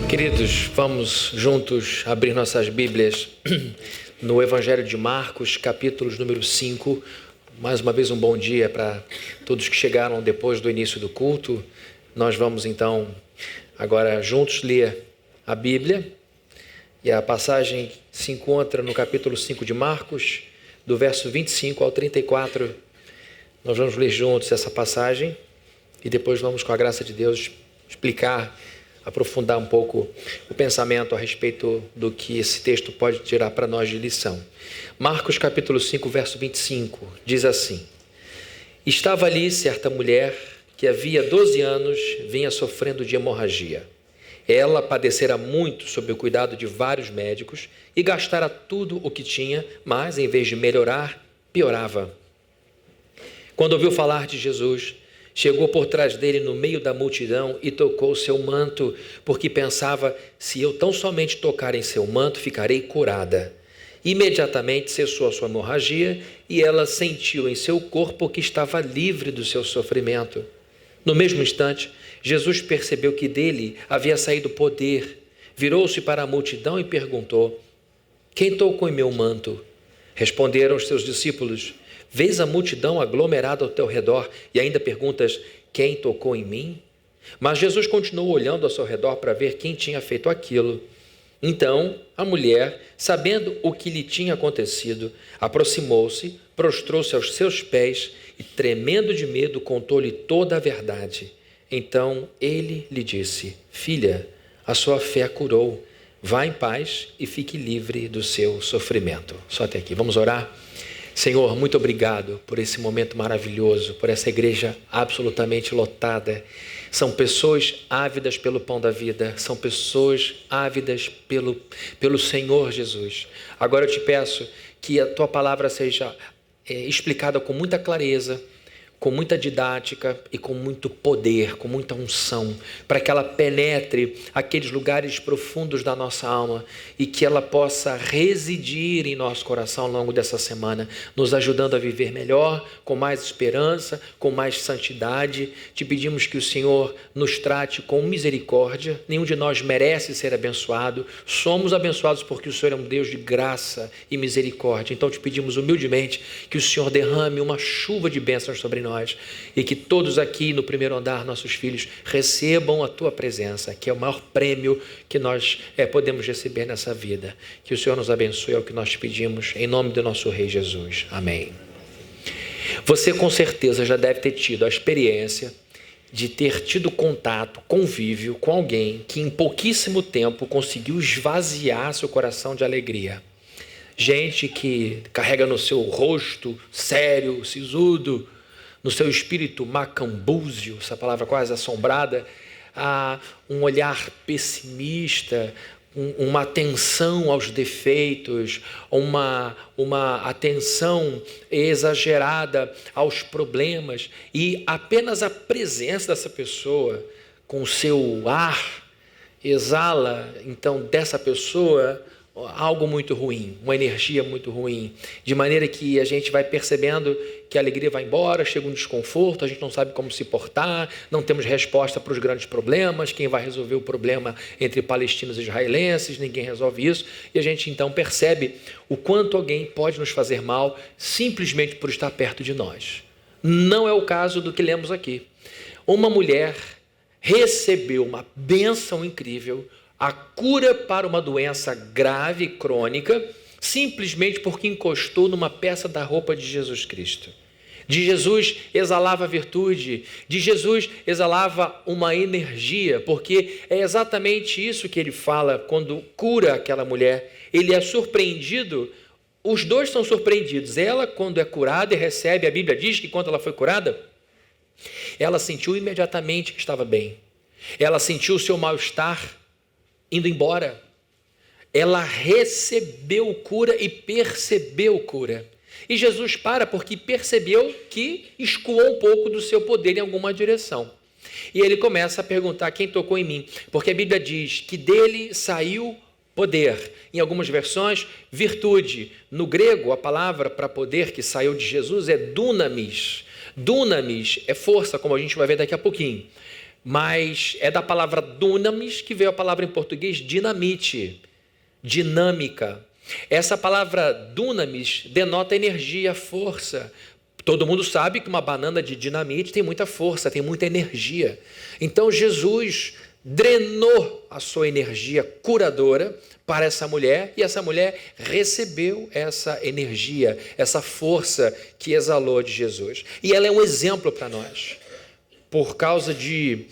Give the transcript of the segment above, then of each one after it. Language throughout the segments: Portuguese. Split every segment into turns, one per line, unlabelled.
Queridos, vamos juntos abrir nossas Bíblias no Evangelho de Marcos, capítulos número 5. Mais uma vez um bom dia para todos que chegaram depois do início do culto. Nós vamos então agora juntos ler a Bíblia. E a passagem se encontra no capítulo 5 de Marcos, do verso 25 ao 34. Nós vamos ler juntos essa passagem e depois vamos, com a graça de Deus, aprofundar um pouco o pensamento a respeito do que esse texto pode tirar para nós de lição. Marcos capítulo 5, verso 25, diz assim: Estava ali certa mulher que havia 12 anos vinha sofrendo de hemorragia. Ela padecera muito sob o cuidado de vários médicos e gastara tudo o que tinha, mas em vez de melhorar, piorava. Quando ouviu falar de Jesus, chegou por trás dele no meio da multidão e tocou seu manto, porque pensava: se eu tão somente tocar em seu manto, ficarei curada. Imediatamente cessou a sua hemorragia e ela sentiu em seu corpo que estava livre do seu sofrimento. No mesmo instante, Jesus percebeu que dele havia saído poder, virou-se para a multidão e perguntou: quem tocou em meu manto? Responderam os seus discípulos: vês a multidão aglomerada ao teu redor e ainda perguntas: quem tocou em mim? Mas Jesus continuou olhando ao seu redor para ver quem tinha feito aquilo. Então a mulher, sabendo o que lhe tinha acontecido, aproximou-se, prostrou-se aos seus pés e, tremendo de medo, contou-lhe toda a verdade. Então ele lhe disse: filha, a sua fé a curou. Vá em paz e fique livre do seu sofrimento. Só até aqui. Vamos orar? Senhor, muito obrigado por esse momento maravilhoso, por essa igreja absolutamente lotada. São pessoas ávidas pelo pão da vida, são pessoas ávidas pelo Senhor Jesus. Agora eu te peço que a tua palavra seja explicada com muita clareza, com muita didática e com muito poder, com muita unção, para que ela penetre aqueles lugares profundos da nossa alma e que ela possa residir em nosso coração ao longo dessa semana, nos ajudando a viver melhor, com mais esperança, com mais santidade. Te pedimos que o Senhor nos trate com misericórdia. Nenhum de nós merece ser abençoado. Somos abençoados porque o Senhor é um Deus de graça e misericórdia. Então te pedimos humildemente que o Senhor derrame uma chuva de bênçãos sobre nós e que todos aqui no primeiro andar, nossos filhos, recebam a tua presença, que é o maior prêmio que nós podemos receber nessa vida. Que o Senhor nos abençoe, é o que nós te pedimos, em nome do nosso Rei Jesus. Amém. Você com certeza já deve ter tido a experiência de ter tido contato, convívio com alguém que em pouquíssimo tempo conseguiu esvaziar seu coração de alegria. Gente que carrega no seu rosto sério, sisudo, no seu espírito macambúzio, essa palavra quase assombrada, um olhar pessimista, uma atenção aos defeitos, uma atenção exagerada aos problemas, e apenas a presença dessa pessoa, com o seu ar, exala então dessa pessoa algo muito ruim, uma energia muito ruim, de maneira que a gente vai percebendo que a alegria vai embora, chega um desconforto, a gente não sabe como se portar, não temos resposta para os grandes problemas, quem vai resolver o problema entre palestinos e israelenses, ninguém resolve isso, e a gente então percebe o quanto alguém pode nos fazer mal simplesmente por estar perto de nós. Não é o caso do que lemos aqui. Uma mulher recebeu uma bênção incrível, a cura para uma doença grave e crônica, simplesmente porque encostou numa peça da roupa de Jesus Cristo. De Jesus exalava virtude, de Jesus exalava uma energia, porque é exatamente isso que ele fala quando cura aquela mulher. Ele é surpreendido, os dois são surpreendidos. Ela, quando é curada e recebe, a Bíblia diz que quando ela foi curada, ela sentiu imediatamente que estava bem. Ela sentiu o seu mal-estar indo embora. Ela recebeu cura e percebeu cura. E Jesus para porque percebeu que escoou um pouco do seu poder em alguma direção. E ele começa a perguntar: quem tocou em mim? Porque a Bíblia diz que dele saiu poder. Em algumas versões, virtude. No grego, a palavra para poder que saiu de Jesus é dunamis. Dunamis é força, como a gente vai ver daqui a pouquinho. mas é da palavra dunamis que veio a palavra em português dinamite, dinâmica. Essa palavra dunamis denota energia, força. Todo mundo sabe que uma banana de dinamite tem muita força, tem muita energia. Então Jesus drenou a sua energia curadora para essa mulher, e essa mulher recebeu essa energia, essa força que exalou de Jesus. E ela é um exemplo para nós. Por causa de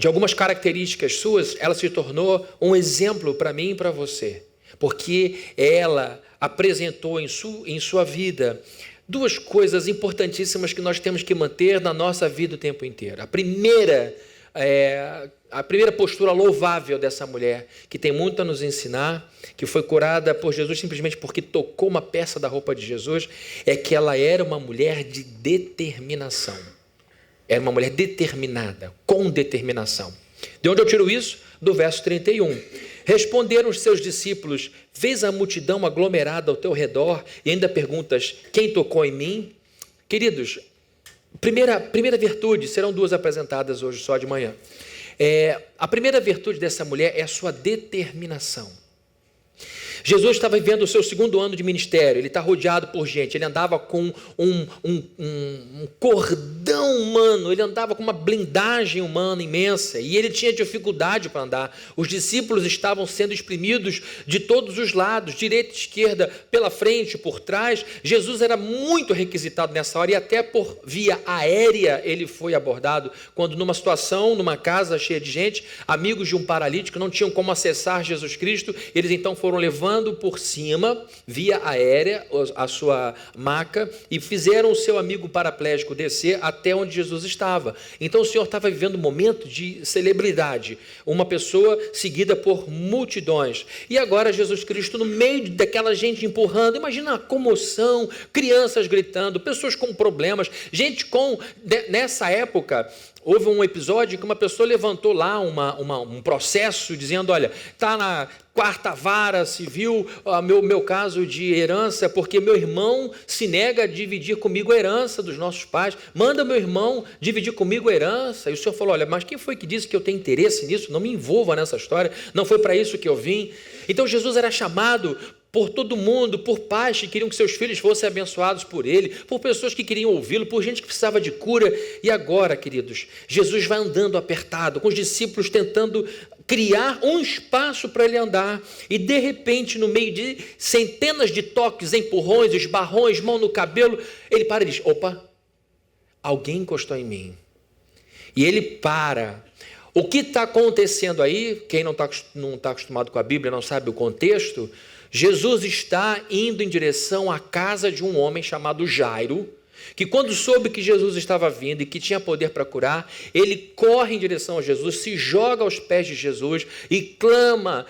algumas características suas, ela se tornou um exemplo para mim e para você. Porque ela apresentou em sua vida duas coisas importantíssimas que nós temos que manter na nossa vida o tempo inteiro. A primeira postura louvável dessa mulher, que tem muito a nos ensinar, que foi curada por Jesus simplesmente porque tocou uma peça da roupa de Jesus, é que ela era uma mulher de determinação. Era uma mulher determinada, com determinação. De onde eu tiro isso? Do verso 31. Responderam os seus discípulos: vês a multidão aglomerada ao teu redor e ainda perguntas: quem tocou em mim? Queridos, primeira virtude, serão duas apresentadas hoje só de manhã. A primeira virtude dessa mulher é a sua determinação. Jesus estava vivendo o seu 2º ano de ministério, ele está rodeado por gente, ele andava com um cordão humano, ele andava com uma blindagem humana imensa, e ele tinha dificuldade para andar. Os discípulos estavam sendo exprimidos de todos os lados, direita e esquerda, pela frente, por trás. Jesus era muito requisitado nessa hora, e até por via aérea ele foi abordado, quando numa situação, numa casa cheia de gente, amigos de um paralítico não tinham como acessar Jesus Cristo, eles então foram levando por cima, via aérea, a sua maca, e fizeram o seu amigo paraplégico descer até onde Jesus estava. Então o Senhor estava vivendo um momento de celebridade, uma pessoa seguida por multidões, e agora Jesus Cristo no meio daquela gente empurrando. Imagina a comoção, crianças gritando, pessoas com problemas, gente nessa época. Houve um episódio que uma pessoa levantou lá um processo dizendo: olha, está na 4ª vara civil meu caso de herança, porque meu irmão se nega a dividir comigo a herança dos nossos pais, manda meu irmão dividir comigo a herança. E o Senhor falou: olha, mas quem foi que disse que eu tenho interesse nisso? Não me envolva nessa história, não foi para isso que eu vim. Então Jesus era chamado por todo mundo, por pais que queriam que seus filhos fossem abençoados por ele, por pessoas que queriam ouvi-lo, por gente que precisava de cura. E agora, queridos, Jesus vai andando apertado, com os discípulos tentando criar um espaço para ele andar, e de repente, no meio de centenas de toques, empurrões, esbarrões, mão no cabelo, ele para e diz: opa, alguém encostou em mim. E ele para. O que está acontecendo aí? Quem não está acostumado com a Bíblia, não sabe o contexto. Jesus está indo em direção à casa de um homem chamado Jairo, que quando soube que Jesus estava vindo e que tinha poder para curar, ele corre em direção a Jesus, se joga aos pés de Jesus e clama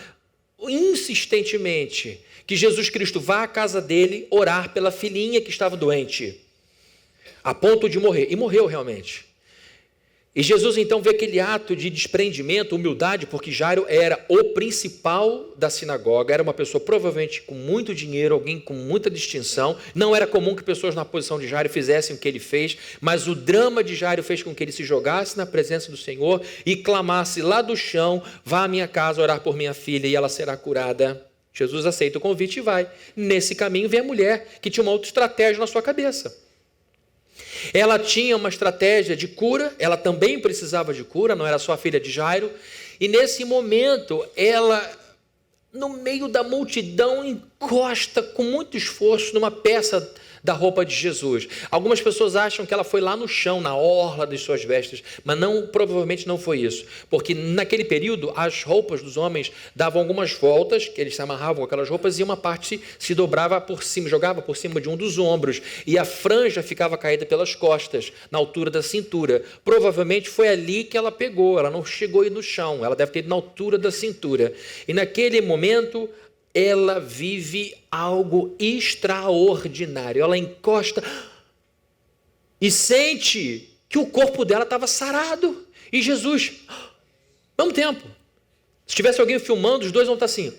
insistentemente que Jesus Cristo vá à casa dele orar pela filhinha que estava doente, a ponto de morrer. E morreu realmente. E Jesus então vê aquele ato de desprendimento, humildade, porque Jairo era o principal da sinagoga, era uma pessoa provavelmente com muito dinheiro, alguém com muita distinção. Não era comum que pessoas na posição de Jairo fizessem o que ele fez, mas o drama de Jairo fez com que ele se jogasse na presença do Senhor e clamasse lá do chão: vá à minha casa orar por minha filha e ela será curada. Jesus aceita o convite e vai. Nesse caminho vem a mulher, que tinha uma outra estratégia na sua cabeça. Ela tinha uma estratégia de cura, ela também precisava de cura, não era só a filha de Jairo, e nesse momento ela, no meio da multidão, encosta com muito esforço numa peça da roupa de Jesus. Algumas pessoas acham que ela foi lá no chão, na orla das suas vestes, mas provavelmente não foi isso, porque naquele período as roupas dos homens davam algumas voltas, que eles se amarravam com aquelas roupas, e uma parte se dobrava por cima, jogava por cima de um dos ombros, e a franja ficava caída pelas costas, na altura da cintura. Provavelmente foi ali que ela pegou, ela não chegou aí no chão, ela deve ter ido na altura da cintura, e naquele momento ela vive algo extraordinário. Ela encosta e sente que o corpo dela estava sarado. E Jesus, ao mesmo tempo, se tivesse alguém filmando, os dois vão estar assim.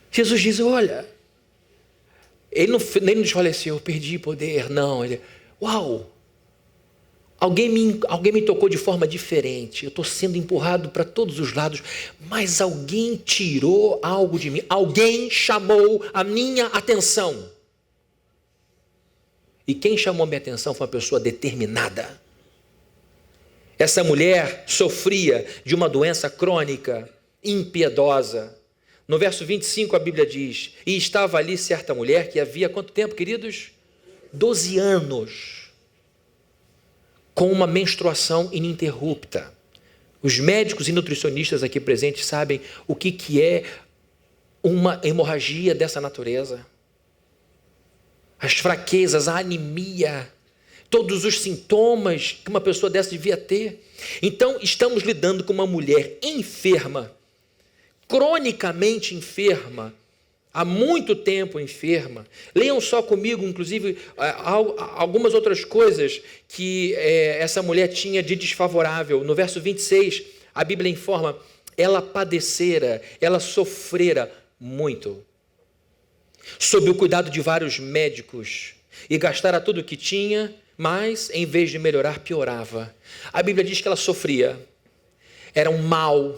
Jesus diz: olha, ele não desfaleceu, eu perdi poder. Não, ele, uau, Alguém me tocou de forma diferente. Eu estou sendo empurrado para todos os lados, mas alguém tirou algo de mim. Alguém chamou a minha atenção. E quem chamou a minha atenção foi uma pessoa determinada. Essa mulher sofria de uma doença crônica, impiedosa. No verso 25 a Bíblia diz: e estava ali certa mulher que havia quanto tempo, queridos? 12 anos. Com uma menstruação ininterrupta. Os médicos e nutricionistas aqui presentes sabem o que é uma hemorragia dessa natureza. As fraquezas, a anemia, todos os sintomas que uma pessoa dessa devia ter. Então, estamos lidando com uma mulher enferma, cronicamente enferma, há muito tempo enferma. Leiam só comigo, inclusive, algumas outras coisas que essa mulher tinha de desfavorável. No verso 26, a Bíblia informa: ela padecera, ela sofrera muito, sob o cuidado de vários médicos, e gastara tudo o que tinha, mas, em vez de melhorar, piorava. A Bíblia diz que ela sofria, era um mal.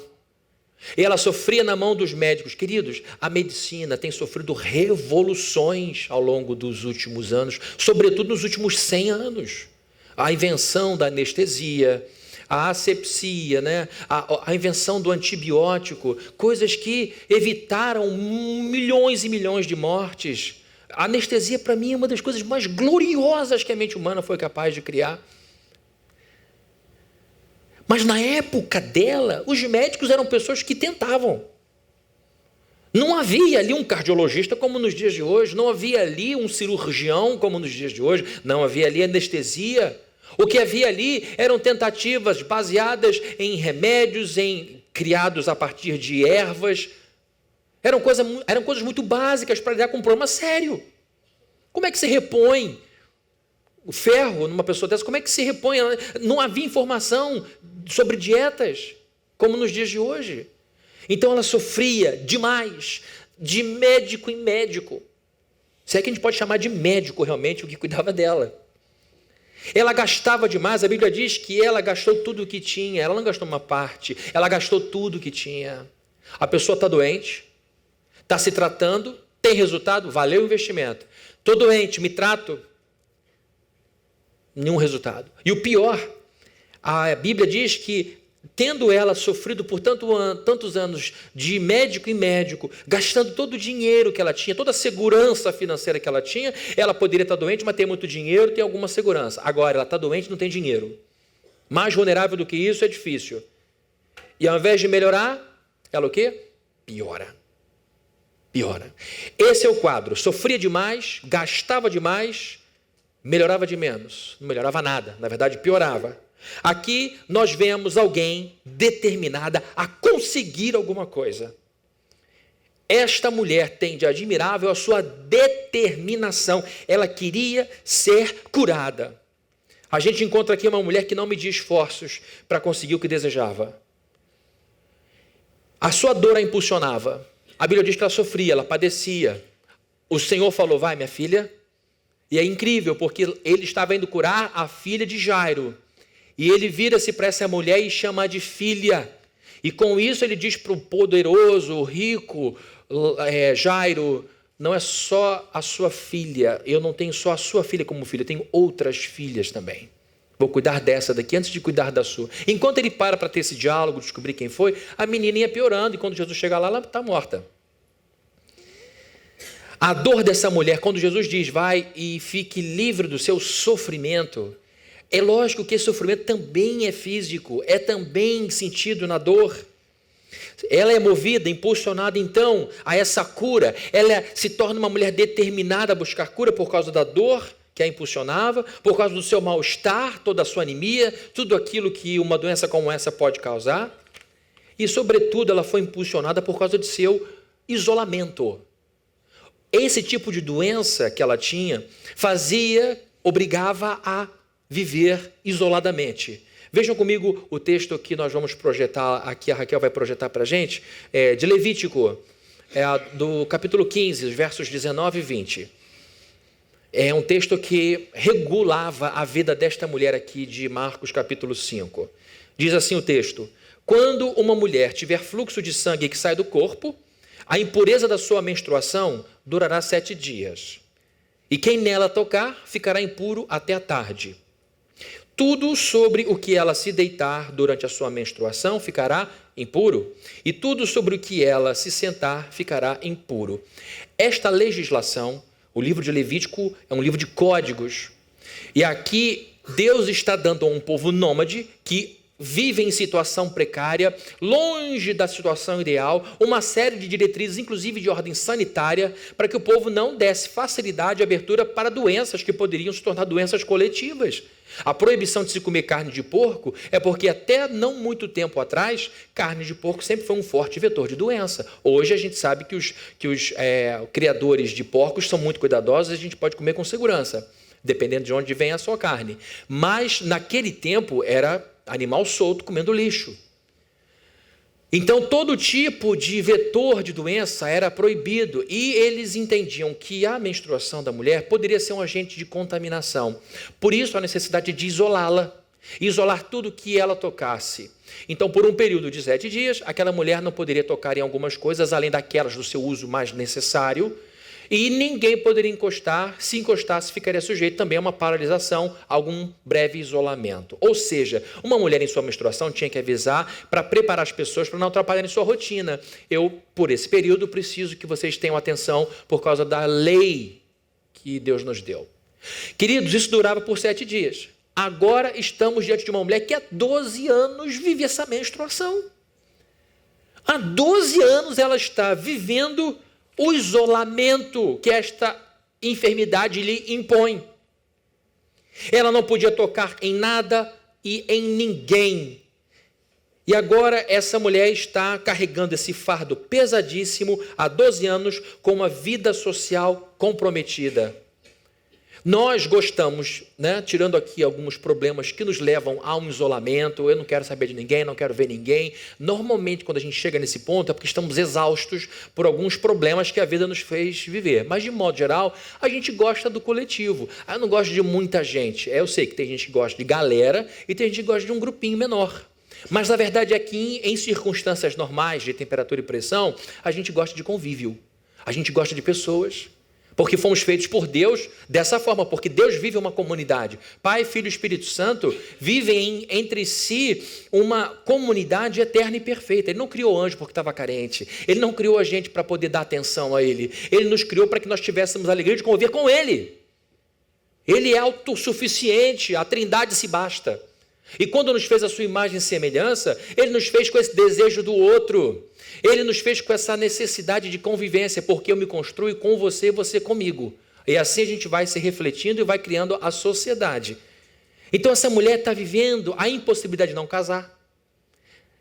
E ela sofria na mão dos médicos. Queridos, a medicina tem sofrido revoluções ao longo dos últimos anos, sobretudo nos últimos 100 anos. A invenção da anestesia, a asepsia, né? a invenção do antibiótico, coisas que evitaram milhões e milhões de mortes. A anestesia, para mim, é uma das coisas mais gloriosas que a mente humana foi capaz de criar. Mas na época dela, os médicos eram pessoas que tentavam. Não havia ali um cardiologista como nos dias de hoje, não havia ali um cirurgião como nos dias de hoje, não havia ali anestesia. O que havia ali eram tentativas baseadas em remédios, criados a partir de ervas. Eram coisas muito básicas para lidar com um problema sério. Como é que se repõe o ferro numa pessoa dessa? Como é que se repõe? Não havia informação sobre dietas, como nos dias de hoje. Então ela sofria demais, de médico em médico. Se é que a gente pode chamar de médico realmente o que cuidava dela. Ela gastava demais, a Bíblia diz que ela gastou tudo o que tinha. Ela não gastou uma parte, ela gastou tudo o que tinha. A pessoa está doente, está se tratando, tem resultado, valeu o investimento. Estou doente, me trato, nenhum resultado. E o pior, a Bíblia diz que, tendo ela sofrido por tantos anos de médico em médico, gastando todo o dinheiro que ela tinha, toda a segurança financeira que ela tinha, ela poderia estar doente, mas tem muito dinheiro, tem alguma segurança. Agora, ela está doente, não tem dinheiro. Mais vulnerável do que isso é difícil. E ao invés de melhorar, ela o quê? Piora. Piora. Esse é o quadro. Sofria demais, gastava demais, melhorava de menos. Não melhorava nada, na verdade piorava. Aqui nós vemos alguém determinada a conseguir alguma coisa. Esta mulher tem de admirável a sua determinação. Ela queria ser curada. A gente encontra aqui uma mulher que não media esforços para conseguir o que desejava. A sua dor a impulsionava. A Bíblia diz que ela sofria, ela padecia. O Senhor falou: vai, minha filha. E é incrível, porque ele estava indo curar a filha de Jairo. E ele vira-se para essa mulher e chama de filha. E com isso ele diz para o poderoso, o rico Jairo: não é só a sua filha, eu não tenho só a sua filha como filha, eu tenho outras filhas também. Vou cuidar dessa daqui antes de cuidar da sua. Enquanto ele para ter esse diálogo, descobrir quem foi, a menina ia piorando, e quando Jesus chega lá, ela está morta. A dor dessa mulher, quando Jesus diz: vai e fique livre do seu sofrimento, é lógico que esse sofrimento também é físico, é também sentido na dor. Ela é movida, impulsionada então a essa cura. Ela se torna uma mulher determinada a buscar cura por causa da dor que a impulsionava, por causa do seu mal-estar, toda a sua anemia, tudo aquilo que uma doença como essa pode causar. E, sobretudo, ela foi impulsionada por causa de seu isolamento. Esse tipo de doença que ela tinha obrigava a viver isoladamente. Vejam comigo o texto que nós vamos projetar, aqui a Raquel vai projetar para a gente, de Levítico, do capítulo 15, versos 19 e 20. É um texto que regulava a vida desta mulher aqui de Marcos capítulo 5. Diz assim o texto: quando uma mulher tiver fluxo de sangue que sai do corpo, a impureza da sua menstruação durará 7 dias. E quem nela tocar ficará impuro até a tarde. Tudo sobre o que ela se deitar durante a sua menstruação ficará impuro, e tudo sobre o que ela se sentar ficará impuro. Esta legislação, o livro de Levítico, é um livro de códigos. E aqui Deus está dando a um povo nômade que vive em situação precária, longe da situação ideal, uma série de diretrizes, inclusive de ordem sanitária, para que o povo não desse facilidade e abertura para doenças que poderiam se tornar doenças coletivas. A proibição de se comer carne de porco é porque até não muito tempo atrás, carne de porco sempre foi um forte vetor de doença. Hoje a gente sabe que os criadores de porcos são muito cuidadosos e a gente pode comer com segurança, dependendo de onde vem a sua carne. Mas naquele tempo era animal solto comendo lixo. Então todo tipo de vetor de doença era proibido e eles entendiam que a menstruação da mulher poderia ser um agente de contaminação. Por isso a necessidade de isolá-la, isolar tudo que ela tocasse. Então por um período de 7 dias, aquela mulher não poderia tocar em algumas coisas além daquelas do seu uso mais necessário, e ninguém poderia encostar, se encostasse ficaria sujeito também a uma paralisação, a algum breve isolamento. Ou seja, uma mulher em sua menstruação tinha que avisar para preparar as pessoas para não atrapalharem sua rotina. Eu, por esse período, preciso que vocês tenham atenção por causa da lei que Deus nos deu. Queridos, isso durava por 7 dias. Agora estamos diante de uma mulher que há 12 anos vive essa menstruação. Há 12 anos ela está vivendo o isolamento que esta enfermidade lhe impõe. Ela não podia tocar em nada e em ninguém. E agora essa mulher está carregando esse fardo pesadíssimo há 12 anos com uma vida social comprometida. Nós gostamos, tirando aqui alguns problemas que nos levam a um isolamento, eu não quero saber de ninguém, não quero ver ninguém. Normalmente, quando a gente chega nesse ponto, é porque estamos exaustos por alguns problemas que a vida nos fez viver. Mas, de modo geral, a gente gosta do coletivo. Eu não gosto de muita gente. Eu sei que tem gente que gosta de galera e tem gente que gosta de um grupinho menor. Mas, na verdade, aqui, em circunstâncias normais de temperatura e pressão, a gente gosta de convívio. A gente gosta de pessoas. Porque fomos feitos por Deus dessa forma, porque Deus vive uma comunidade. Pai, Filho e Espírito Santo vivem entre si uma comunidade eterna e perfeita. Ele não criou anjo porque estava carente. Ele não criou a gente para poder dar atenção a Ele. Ele nos criou para que nós tivéssemos a alegria de conviver com Ele. Ele é autossuficiente, a Trindade se basta. E quando nos fez a sua imagem e semelhança, Ele nos fez com esse desejo do outro. Ele nos fez com essa necessidade de convivência, porque eu me construo com você e você comigo. E assim a gente vai se refletindo e vai criando a sociedade. Então essa mulher está vivendo a impossibilidade de não casar,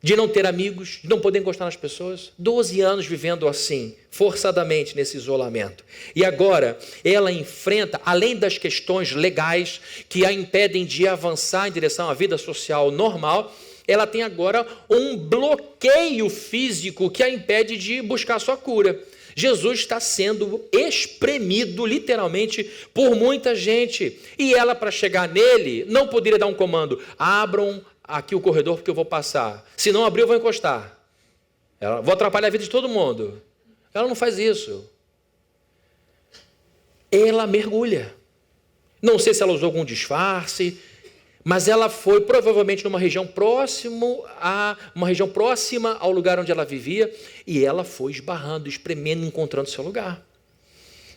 de não ter amigos, de não poder encostar nas pessoas. 12 anos vivendo assim, forçadamente nesse isolamento. E agora ela enfrenta, além das questões legais que a impedem de avançar em direção à vida social normal, ela tem agora um bloqueio físico que a impede de buscar sua cura. Jesus está sendo espremido, literalmente, por muita gente. E ela, para chegar nele, não poderia dar um comando: abram aqui o corredor porque eu vou passar. Se não abrir, eu vou encostar. Vou atrapalhar a vida de todo mundo. Ela não faz isso. Ela mergulha. Não sei se ela usou algum disfarce, mas ela foi provavelmente numa região próxima ao lugar onde ela vivia, e ela foi esbarrando, espremendo, encontrando seu lugar.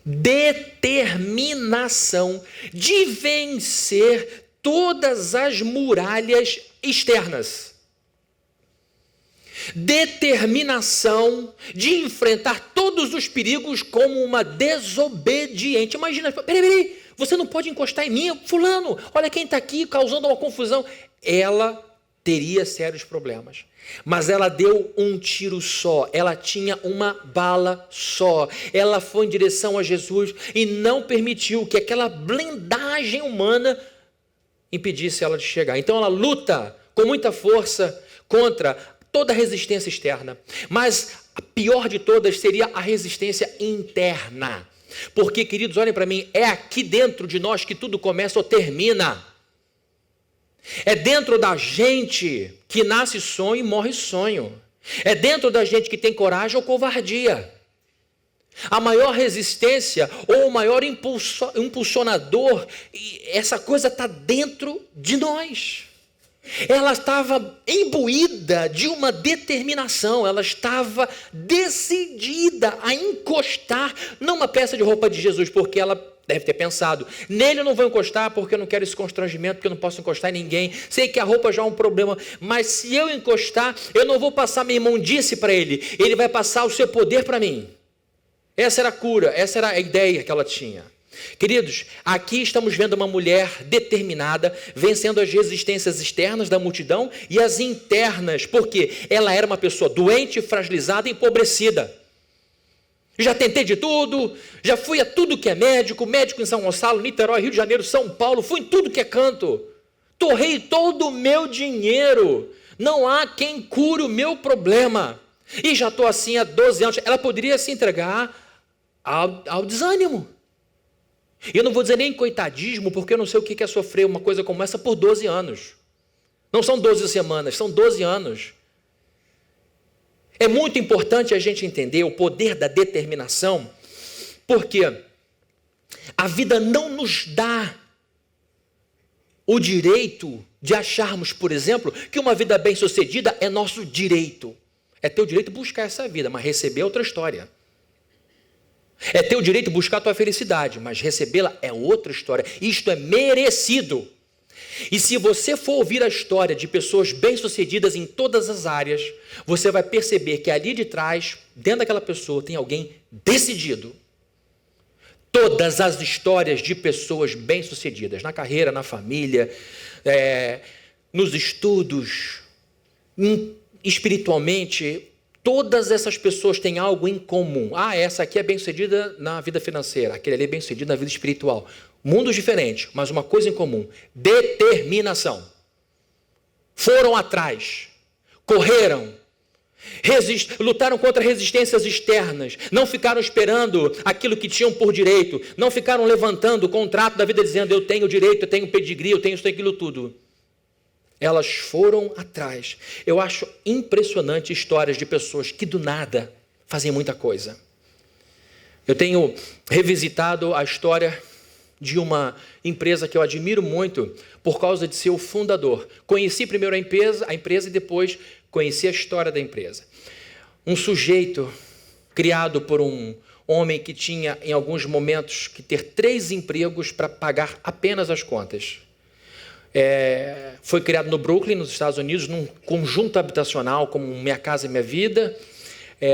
Determinação de vencer todas as muralhas externas. Determinação de enfrentar todos os perigos como uma desobediente. Imagina, peraí. Você não pode encostar em mim, fulano, olha quem está aqui causando uma confusão. Ela teria sérios problemas, mas ela deu um tiro só, ela tinha uma bala só. Ela foi em direção a Jesus e não permitiu que aquela blindagem humana impedisse ela de chegar. Então ela luta com muita força contra toda a resistência externa, mas a pior de todas seria a resistência interna. Porque, queridos, olhem para mim, é aqui dentro de nós que tudo começa ou termina. É dentro da gente que nasce sonho e morre sonho. É dentro da gente que tem coragem ou covardia. A maior resistência ou o maior impulsionador, essa coisa está dentro de nós. Ela estava imbuída de uma determinação, ela estava decidida a encostar numa peça de roupa de Jesus, porque ela deve ter pensado, nele eu não vou encostar porque eu não quero esse constrangimento, porque eu não posso encostar em ninguém, sei que a roupa já é um problema, mas se eu encostar, eu não vou passar minha imundície para ele, ele vai passar o seu poder para mim. Essa era a cura, essa era a ideia que ela tinha. Queridos, aqui estamos vendo uma mulher determinada, vencendo as resistências externas da multidão e as internas, porque ela era uma pessoa doente, fragilizada e empobrecida. Já tentei de tudo, já fui a tudo que é médico em São Gonçalo, Niterói, Rio de Janeiro, São Paulo, fui em tudo que é canto, torrei todo o meu dinheiro, não há quem cure o meu problema, e já estou assim há 12 anos, ela poderia se entregar ao desânimo. Eu não vou dizer nem coitadismo, porque eu não sei o que é sofrer uma coisa como essa por 12 anos. Não são 12 semanas, são 12 anos. É muito importante a gente entender o poder da determinação, porque a vida não nos dá o direito de acharmos, por exemplo, que uma vida bem-sucedida é nosso direito. É teu direito buscar essa vida, mas receber é outra história. É teu direito buscar a tua felicidade, mas recebê-la é outra história. Isto é merecido. E se você for ouvir a história de pessoas bem-sucedidas em todas as áreas, você vai perceber que ali de trás, dentro daquela pessoa, tem alguém decidido. Todas as histórias de pessoas bem-sucedidas, na carreira, na família, nos estudos, espiritualmente, todas essas pessoas têm algo em comum. Essa aqui é bem-sucedida na vida financeira, aquele ali é bem-sucedido na vida espiritual. Mundos diferentes, mas uma coisa em comum: determinação. Foram atrás, correram, lutaram contra resistências externas, não ficaram esperando aquilo que tinham por direito, não ficaram levantando o contrato da vida dizendo eu tenho direito, eu tenho pedigree, eu tenho isso, aquilo tudo. Elas foram atrás. Eu acho impressionante histórias de pessoas que do nada fazem muita coisa. Eu tenho revisitado a história de uma empresa que eu admiro muito por causa de seu fundador. Conheci primeiro a empresa e depois conheci a história da empresa. Um sujeito criado por um homem que tinha em alguns momentos que ter 3 empregos para pagar apenas as contas. Foi criado no Brooklyn, nos Estados Unidos, num conjunto habitacional como Minha Casa Minha Vida,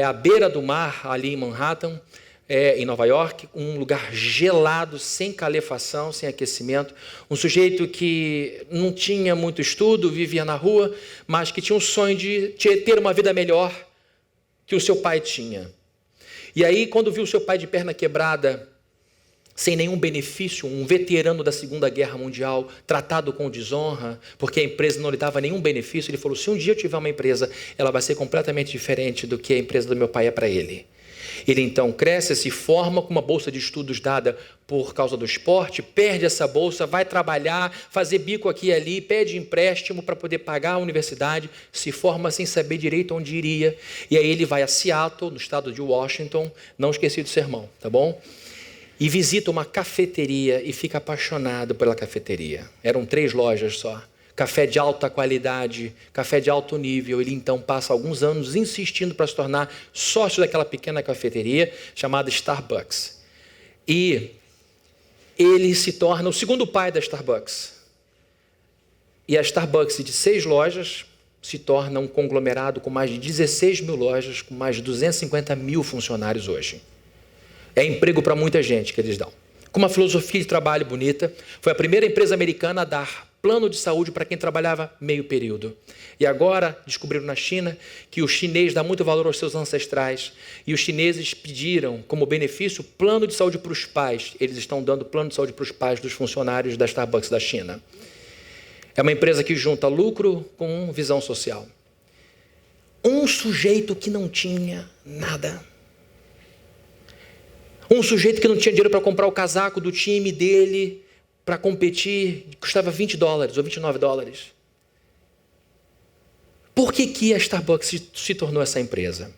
à beira do mar, ali em Manhattan, em Nova York, um lugar gelado, sem calefação, sem aquecimento, um sujeito que não tinha muito estudo, vivia na rua, mas que tinha um sonho de ter uma vida melhor que o seu pai tinha. E aí, quando viu o seu pai de perna quebrada, sem nenhum benefício, um veterano da Segunda Guerra Mundial, tratado com desonra, porque a empresa não lhe dava nenhum benefício, ele falou, se um dia eu tiver uma empresa, ela vai ser completamente diferente do que a empresa do meu pai é para ele. Ele então cresce, se forma com uma bolsa de estudos dada por causa do esporte, perde essa bolsa, vai trabalhar, fazer bico aqui e ali, pede empréstimo para poder pagar a universidade, se forma sem saber direito onde iria, e aí ele vai a Seattle, no estado de Washington, não esqueci do sermão, tá bom? E visita uma cafeteria e fica apaixonado pela cafeteria. Eram 3 lojas só. Café de alta qualidade, café de alto nível. Ele então passa alguns anos insistindo para se tornar sócio daquela pequena cafeteria chamada Starbucks. E ele se torna o segundo pai da Starbucks. E a Starbucks, de 6 lojas, se torna um conglomerado com mais de 16 mil lojas, com mais de 250 mil funcionários hoje. É emprego para muita gente que eles dão. Com uma filosofia de trabalho bonita, foi a primeira empresa americana a dar plano de saúde para quem trabalhava meio período. E agora descobriram na China que o chinês dá muito valor aos seus ancestrais e os chineses pediram como benefício plano de saúde para os pais. Eles estão dando plano de saúde para os pais dos funcionários da Starbucks da China. É uma empresa que junta lucro com visão social. Um sujeito que não tinha nada. Um sujeito que não tinha dinheiro para comprar o casaco do time dele para competir, custava $20 ou $29. Por que a Starbucks se tornou essa empresa?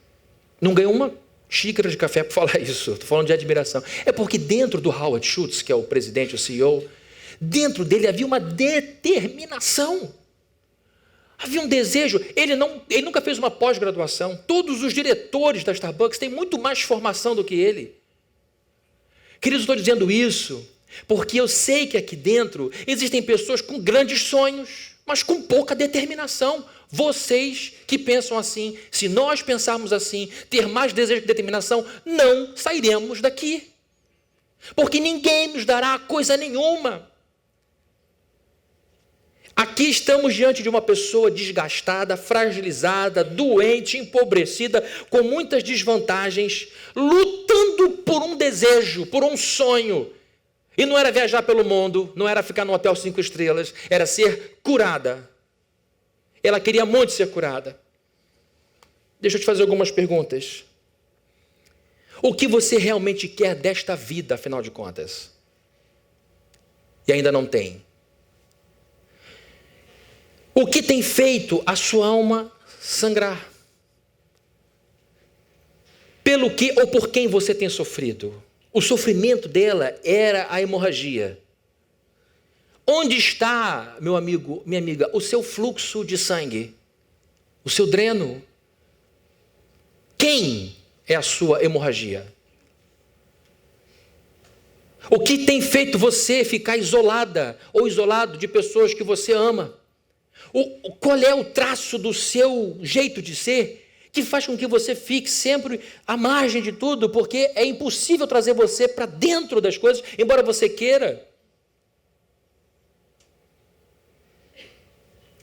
Não ganhou uma xícara de café para falar isso, estou falando de admiração. É porque dentro do Howard Schultz, que é o presidente, o CEO, dentro dele havia uma determinação. Havia um desejo. Ele nunca fez uma pós-graduação. Todos os diretores da Starbucks têm muito mais formação do que ele. Queridos, estou dizendo isso porque eu sei que aqui dentro existem pessoas com grandes sonhos, mas com pouca determinação. Vocês que pensam assim, se nós pensarmos assim, ter mais desejo de determinação, não sairemos daqui. Porque ninguém nos dará coisa nenhuma. Aqui estamos diante de uma pessoa desgastada, fragilizada, doente, empobrecida, com muitas desvantagens, lutando por um desejo, por um sonho. E não era viajar pelo mundo, não era ficar num hotel 5 estrelas, era ser curada. Ela queria muito ser curada. Deixa eu te fazer algumas perguntas. O que você realmente quer desta vida, afinal de contas? E ainda não tem. O que tem feito a sua alma sangrar? Pelo que ou por quem você tem sofrido? O sofrimento dela era a hemorragia. Onde está, meu amigo, minha amiga, o seu fluxo de sangue? O seu dreno? Quem é a sua hemorragia? O que tem feito você ficar isolada ou isolado de pessoas que você ama? Qual é o traço do seu jeito de ser que faz com que você fique sempre à margem de tudo, porque é impossível trazer você para dentro das coisas, embora você queira?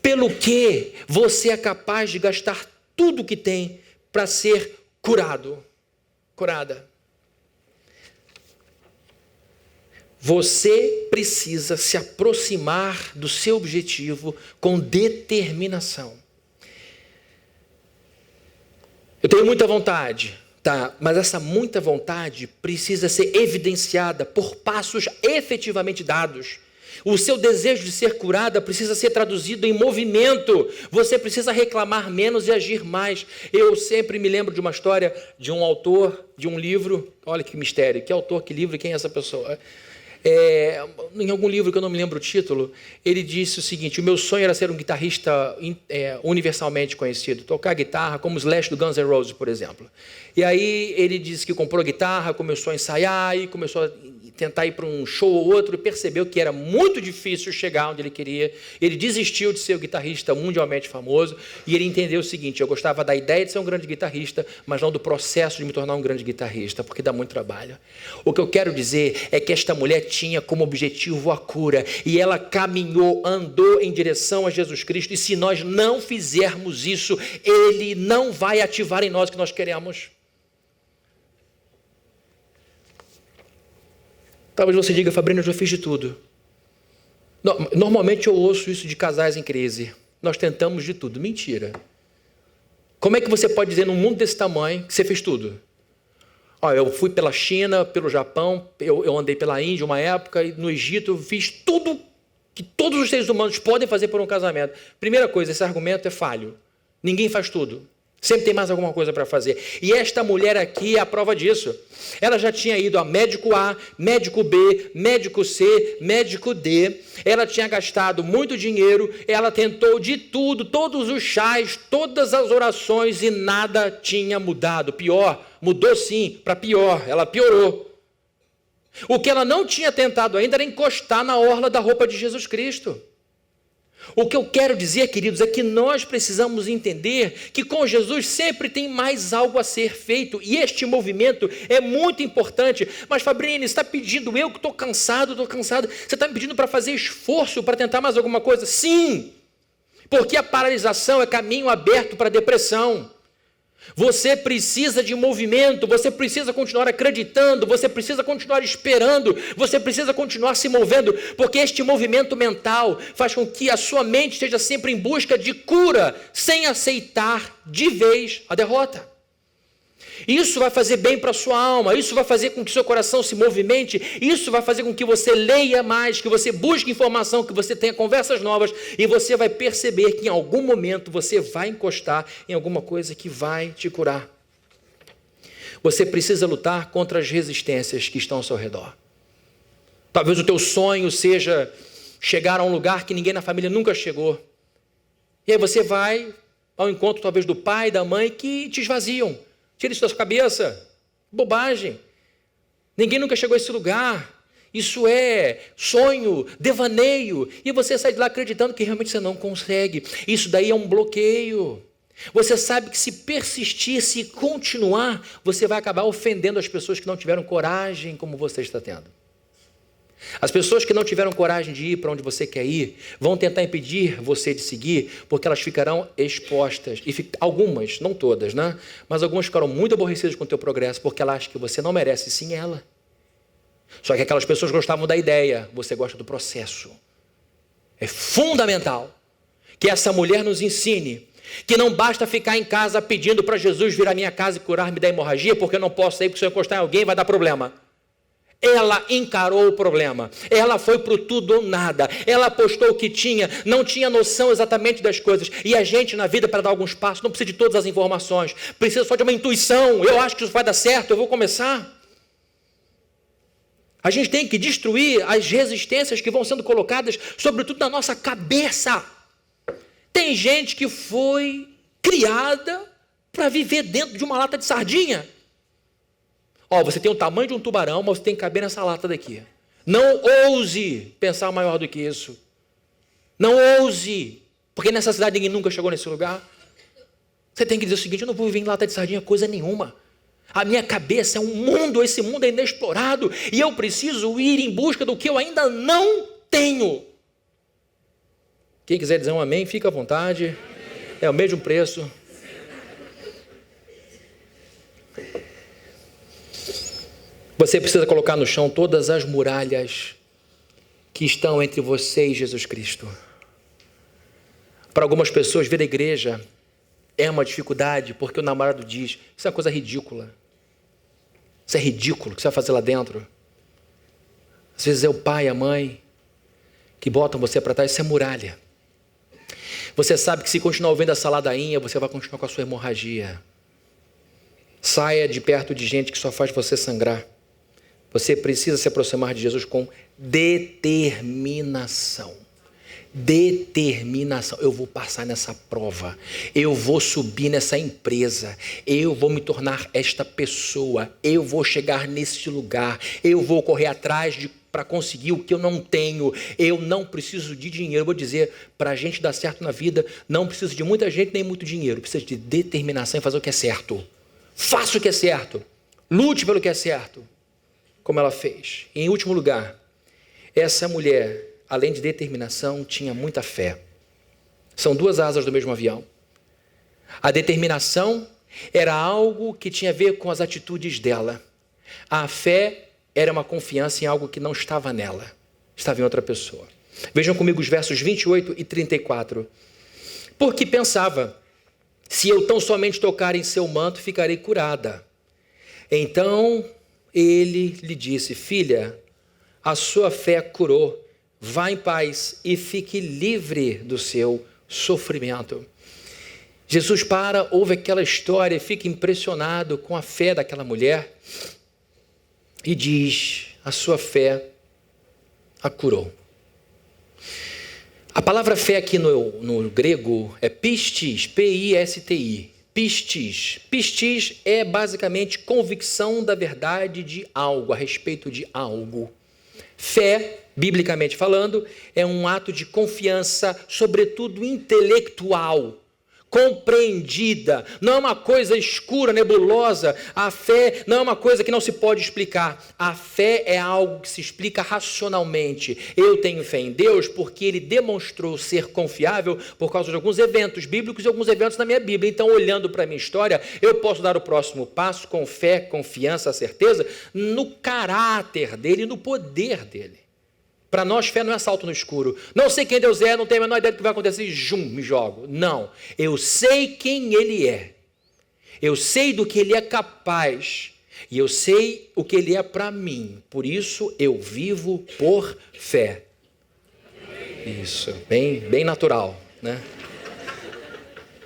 Pelo que você é capaz de gastar tudo que tem para ser curada? Você precisa se aproximar do seu objetivo com determinação. Eu tenho muita vontade, tá? Mas essa muita vontade precisa ser evidenciada por passos efetivamente dados. O seu desejo de ser curada precisa ser traduzido em movimento. Você precisa reclamar menos e agir mais. Eu sempre me lembro de uma história de um autor de um livro. Olha que mistério, que autor, que livro, quem é essa pessoa? Em algum livro que eu não me lembro o título, ele disse o seguinte: o meu sonho era ser um guitarrista universalmente conhecido, tocar guitarra como os Slash do Guns N' Roses, por exemplo. E aí ele disse que comprou guitarra, começou a ensaiar e começou a tentar ir para um show ou outro e percebeu que era muito difícil chegar onde ele queria. Ele desistiu de ser o guitarrista mundialmente famoso e ele entendeu o seguinte: eu gostava da ideia de ser um grande guitarrista, mas não do processo de me tornar um grande guitarrista, porque dá muito trabalho. O que eu quero dizer é que esta mulher tinha como objetivo a cura e ela caminhou, andou em direção a Jesus Cristo, e se nós não fizermos isso, Ele não vai ativar em nós o que nós queremos. Talvez você diga: Fabrino, eu já fiz de tudo. Normalmente eu ouço isso de casais em crise. Nós tentamos de tudo. Mentira. Como é que você pode dizer num mundo desse tamanho que você fez tudo? Eu fui pela China, pelo Japão, eu andei pela Índia uma época, e no Egito eu fiz tudo que todos os seres humanos podem fazer por um casamento. Primeira coisa, esse argumento é falho. Ninguém faz tudo. Sempre tem mais alguma coisa para fazer. E esta mulher aqui é a prova disso. Ela já tinha ido a médico A, médico B, médico C, médico D. Ela tinha gastado muito dinheiro. Ela tentou de tudo, todos os chás, todas as orações, e nada tinha mudado. Pior, mudou sim, para pior. Ela piorou. O que ela não tinha tentado ainda era encostar na orla da roupa de Jesus Cristo. O que eu quero dizer, queridos, é que nós precisamos entender que com Jesus sempre tem mais algo a ser feito, e este movimento é muito importante. Mas, Fabrini, você está pedindo, eu que estou cansado, você está me pedindo para fazer esforço, para tentar mais alguma coisa? Sim, porque a paralisação é caminho aberto para a depressão. Você precisa de movimento, você precisa continuar acreditando, você precisa continuar esperando, você precisa continuar se movendo, porque este movimento mental faz com que a sua mente esteja sempre em busca de cura, sem aceitar de vez a derrota. Isso vai fazer bem para a sua alma, isso vai fazer com que seu coração se movimente, isso vai fazer com que você leia mais, que você busque informação, que você tenha conversas novas, e você vai perceber que em algum momento você vai encostar em alguma coisa que vai te curar. Você precisa lutar contra as resistências que estão ao seu redor. Talvez o teu sonho seja chegar a um lugar que ninguém na família nunca chegou. E aí você vai ao encontro talvez do pai, da mãe, que te esvaziam. Tira isso da sua cabeça. Bobagem. Ninguém nunca chegou a esse lugar. Isso é sonho, devaneio. E você sai de lá acreditando que realmente você não consegue. Isso daí é um bloqueio. Você sabe que se persistir, se continuar, você vai acabar ofendendo as pessoas que não tiveram coragem como você está tendo. As pessoas que não tiveram coragem de ir para onde você quer ir, vão tentar impedir você de seguir, porque elas ficarão expostas. E algumas, não todas, né? Mas algumas ficarão muito aborrecidas com o teu progresso, porque elas acham que você não merece, sim ela. Só que aquelas pessoas gostavam da ideia, você gosta do processo. É fundamental que essa mulher nos ensine que não basta ficar em casa pedindo para Jesus vir à minha casa e curar-me da hemorragia, porque eu não posso sair, porque se eu encostar em alguém vai dar problema. Ela encarou o problema, ela foi para o tudo ou nada, ela apostou o que tinha, não tinha noção exatamente das coisas. E a gente na vida, para dar alguns passos, não precisa de todas as informações, precisa só de uma intuição. Eu acho que isso vai dar certo, eu vou começar. A gente tem que destruir as resistências que vão sendo colocadas, sobretudo na nossa cabeça. Tem gente que foi criada para viver dentro de uma lata de sardinha. Você tem o tamanho de um tubarão, mas você tem que caber nessa lata daqui. Não ouse pensar maior do que isso. Não ouse, porque nessa cidade ninguém nunca chegou nesse lugar. Você tem que dizer o seguinte: eu não vou viver em lata de sardinha coisa nenhuma. A minha cabeça é um mundo, esse mundo é inexplorado, e eu preciso ir em busca do que eu ainda não tenho. Quem quiser dizer um amém, fica à vontade. É o mesmo preço. Você precisa colocar no chão todas as muralhas que estão entre você e Jesus Cristo. Para algumas pessoas, vir à igreja é uma dificuldade, porque o namorado diz: isso é uma coisa ridícula. Isso é ridículo, o que você vai fazer lá dentro? Às vezes é o pai, a mãe, que botam você para trás, isso é muralha. Você sabe que se continuar ouvindo essa ladainha, você vai continuar com a sua hemorragia. Saia de perto de gente que só faz você sangrar. Você precisa se aproximar de Jesus com determinação. Determinação. Eu vou passar nessa prova. Eu vou subir nessa empresa. Eu vou me tornar esta pessoa. Eu vou chegar nesse lugar. Eu vou correr atrás para conseguir o que eu não tenho. Eu não preciso de dinheiro. Eu vou dizer, para a gente dar certo na vida, não precisa de muita gente nem muito dinheiro. Precisa de determinação em fazer o que é certo. Faça o que é certo. Lute pelo que é certo. Como ela fez. E, em último lugar, essa mulher, além de determinação, tinha muita fé. São duas asas do mesmo avião. A determinação era algo que tinha a ver com as atitudes dela. A fé era uma confiança em algo que não estava nela, estava em outra pessoa. Vejam comigo os versos 28 e 34. Porque pensava: se eu tão somente tocar em seu manto, ficarei curada. Então ele lhe disse: filha, a sua fé curou, vá em paz e fique livre do seu sofrimento. Jesus ouve aquela história e fica impressionado com a fé daquela mulher e diz: a sua fé a curou. A palavra fé aqui no grego é pistis, P-I-S-T-I. Pistis. Pistis é basicamente convicção da verdade de algo, a respeito de algo. Fé, biblicamente falando, é um ato de confiança, sobretudo intelectual, compreendida, não é uma coisa escura, nebulosa. A fé não é uma coisa que não se pode explicar. A fé é algo que se explica racionalmente. Eu tenho fé em Deus porque Ele demonstrou ser confiável por causa de alguns eventos bíblicos e alguns eventos na minha Bíblia. Então, olhando para a minha história, eu posso dar o próximo passo com fé, confiança, certeza no caráter dele e no poder dele. Para nós, fé não é salto no escuro. Não sei quem Deus é, não tenho a menor ideia do que vai acontecer, me jogo. Não, eu sei quem Ele é. Eu sei do que Ele é capaz e eu sei o que Ele é para mim. Por isso eu vivo por fé. Isso, bem natural, né?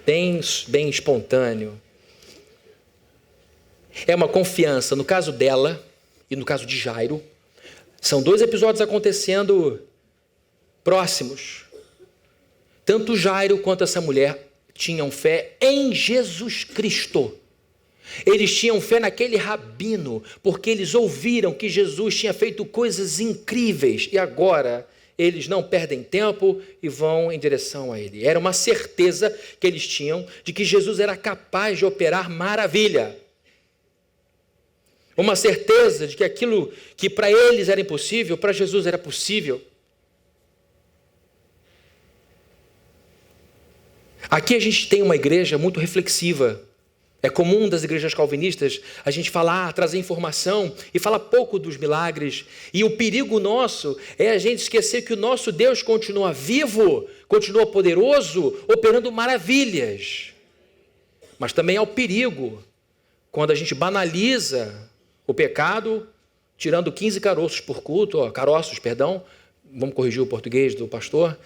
Bem espontâneo. É uma confiança. No caso dela e no caso de Jairo, são dois episódios acontecendo próximos. Tanto Jairo quanto essa mulher tinham fé em Jesus Cristo. Eles tinham fé naquele rabino, porque eles ouviram que Jesus tinha feito coisas incríveis e agora eles não perdem tempo e vão em direção a ele. Era uma certeza que eles tinham de que Jesus era capaz de operar maravilha. Uma certeza de que aquilo que para eles era impossível, para Jesus era possível. Aqui a gente tem uma igreja muito reflexiva. É comum das igrejas calvinistas a gente falar, trazer informação e falar pouco dos milagres. E o perigo nosso é a gente esquecer que o nosso Deus continua vivo, continua poderoso, operando maravilhas. Mas também há o perigo quando a gente banaliza o pecado, tirando 15 caroços por culto, caroços, perdão, vamos corrigir o português do pastor.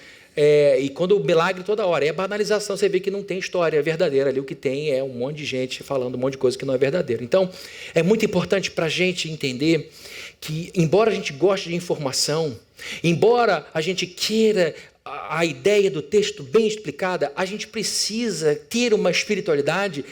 E quando o milagre toda hora é banalização, você vê que não tem história verdadeira ali, o que tem é um monte de gente falando um monte de coisa que não é verdadeira. Então, é muito importante para a gente entender que, embora a gente goste de informação, embora a gente queira a ideia do texto bem explicada, a gente precisa ter uma espiritualidade,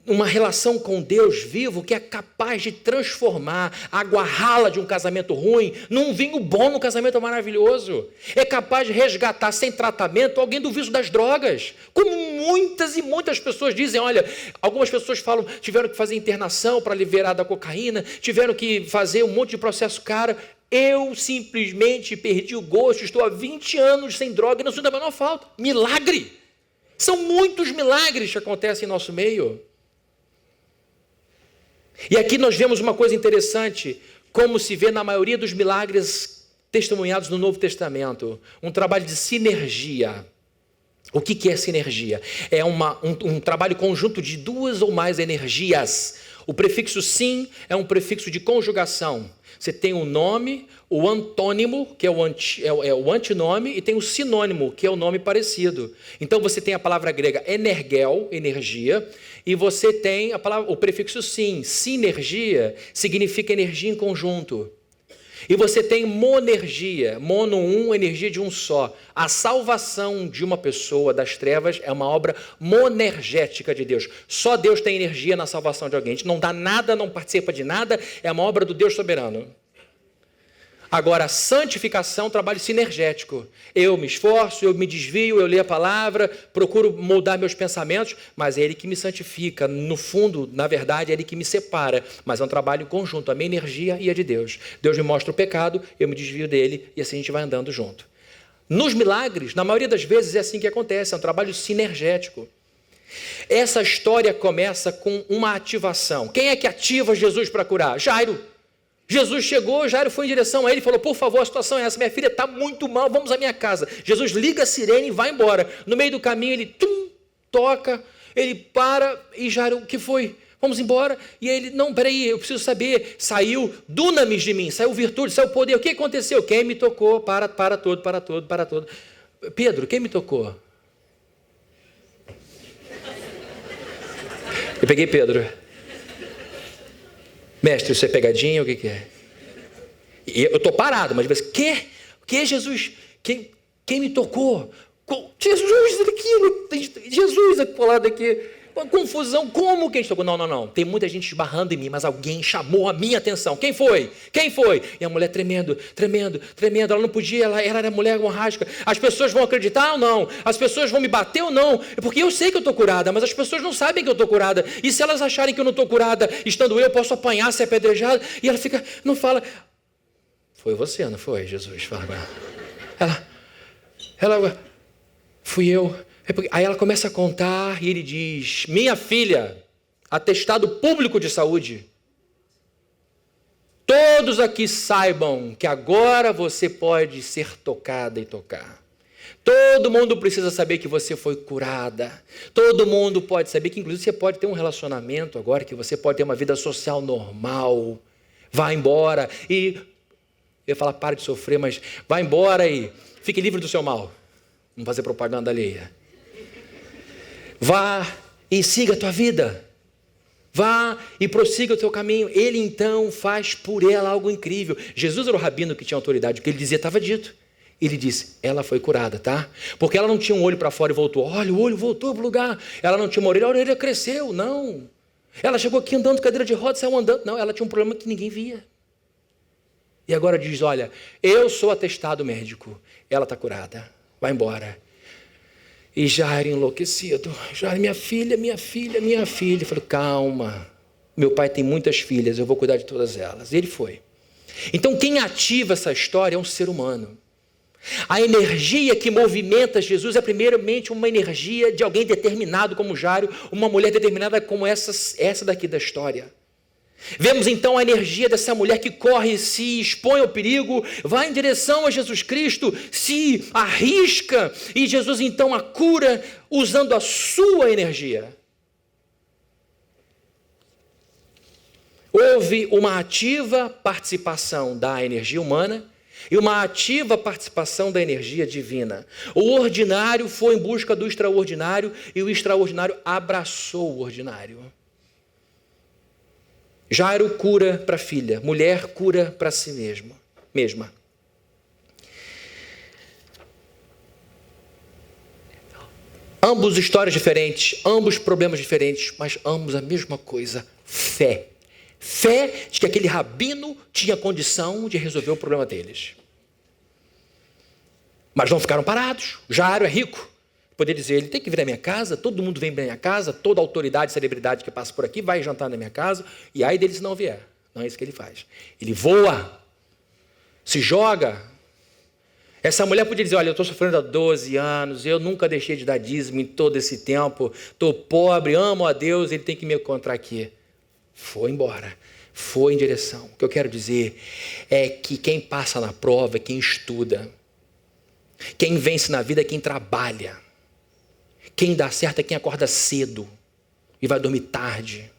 uma relação com Deus vivo que é capaz de transformar a água rala de um casamento ruim num vinho bom, num casamento maravilhoso. É capaz de resgatar sem tratamento alguém do vício das drogas, como muitas e muitas pessoas dizem. Olha, algumas pessoas falam, tiveram que fazer internação para liberar da cocaína, tiveram que fazer um monte de processo caro. Eu simplesmente perdi o gosto, estou há 20 anos sem droga e não sinto a menor falta. Milagre! São muitos milagres que acontecem em nosso meio. E aqui nós vemos uma coisa interessante, como se vê na maioria dos milagres testemunhados no Novo Testamento, um trabalho de sinergia. O que é sinergia? É um trabalho conjunto de duas ou mais energias. O prefixo sim é um prefixo de conjugação. Você tem o nome, o antônimo, que é o antinome, e tem o sinônimo, que é o nome parecido. Então você tem a palavra grega energel, energia, e você tem o prefixo sim. Sinergia significa energia em conjunto. E você tem monergia, mono um, energia de um só. A salvação de uma pessoa das trevas é uma obra monergética de Deus. Só Deus tem energia na salvação de alguém. A gente não dá nada, não participa de nada, é uma obra do Deus soberano. Agora, a santificação é um trabalho sinergético. Eu me esforço, eu me desvio, eu leio a palavra, procuro moldar meus pensamentos, mas é Ele que me santifica. No fundo, na verdade, é Ele que me separa. Mas é um trabalho conjunto, a minha energia e a de Deus. Deus me mostra o pecado, eu me desvio dele e assim a gente vai andando junto. Nos milagres, na maioria das vezes é assim que acontece, é um trabalho sinergético. Essa história começa com uma ativação. Quem é que ativa Jesus para curar? Jairo. Jesus chegou, Jairo foi em direção a ele e falou, por favor, a situação é essa, minha filha está muito mal, vamos à minha casa. Jesus liga a sirene e vai embora. No meio do caminho ele toca, ele para e Jairo, o que foi? Vamos embora. E ele, não, peraí, eu preciso saber. Saiu dunamis de mim, saiu virtude, saiu poder. O que aconteceu? Quem me tocou? Para todo. Pedro, quem me tocou? Eu peguei Pedro. Mestre, isso é pegadinha? O que é? Eu estou parado, mas que Jesus? Quem me tocou? Jesus aqui, Jesus colado aqui. Uma confusão, como que a gente tocou? Não. Tem muita gente esbarrando em mim, mas alguém chamou a minha atenção. Quem foi? E a mulher tremendo. Ela não podia, ela era mulher hemorrágica. As pessoas vão acreditar ou não? As pessoas vão me bater ou não? Porque eu sei que eu estou curada, mas as pessoas não sabem que eu estou curada. E se elas acharem que eu não estou curada, estando eu posso apanhar, ser apedrejada. E ela fica, não fala. Foi você, não foi, Jesus? Fala. Ela, fui eu. Aí ela começa a contar e ele diz, minha filha, atestado público de saúde, todos aqui saibam que agora você pode ser tocada e tocar. Todo mundo precisa saber que você foi curada. Todo mundo pode saber que, inclusive, você pode ter um relacionamento agora, que você pode ter uma vida social normal. Vá embora e... Eu ia falar, para de sofrer, mas vá embora e fique livre do seu mal. Não fazer propaganda alheia. Vá e siga a tua vida. Vá e prossiga o teu caminho. Ele então faz por ela algo incrível. Jesus era o rabino que tinha autoridade. O que ele dizia estava dito. Ele disse, ela foi curada, tá? Porque ela não tinha um olho para fora e voltou. Olha, o olho voltou para o lugar. Ela não tinha uma orelha, a orelha cresceu. Não. Ela chegou aqui andando de cadeira de rodas, saiu andando. Não, ela tinha um problema que ninguém via. E agora diz, olha, eu sou atestado médico. Ela está curada. Vai embora. E Jairo enlouquecido. Jairo, minha filha. Eu falei, calma. Meu pai tem muitas filhas, eu vou cuidar de todas elas. E ele foi. Então quem ativa essa história é um ser humano. A energia que movimenta Jesus é primeiramente uma energia de alguém determinado como Jairo, uma mulher determinada como essa daqui da história. Vemos então a energia dessa mulher que corre, se expõe ao perigo, vai em direção a Jesus Cristo, se arrisca, e Jesus então a cura usando a sua energia. Houve uma ativa participação da energia humana e uma ativa participação da energia divina. O ordinário foi em busca do extraordinário e o extraordinário abraçou o ordinário. Jairo cura para a filha, mulher cura para si mesma. Ambos histórias diferentes, ambos problemas diferentes, mas ambos a mesma coisa, fé. Fé de que aquele rabino tinha condição de resolver o problema deles. Mas não ficaram parados. Jairo é rico. Poder dizer, ele tem que vir na minha casa, todo mundo vem na minha casa, toda autoridade, celebridade que passa por aqui vai jantar na minha casa, e aí dele se não vier. Não é isso que ele faz. Ele voa, se joga. Essa mulher podia dizer, olha, eu estou sofrendo há 12 anos, eu nunca deixei de dar dízimo em todo esse tempo, estou pobre, amo a Deus, ele tem que me encontrar aqui. Foi embora, foi em direção. O que eu quero dizer é que quem passa na prova é quem estuda. Quem vence na vida é quem trabalha. Quem dá certo é quem acorda cedo e vai dormir tarde.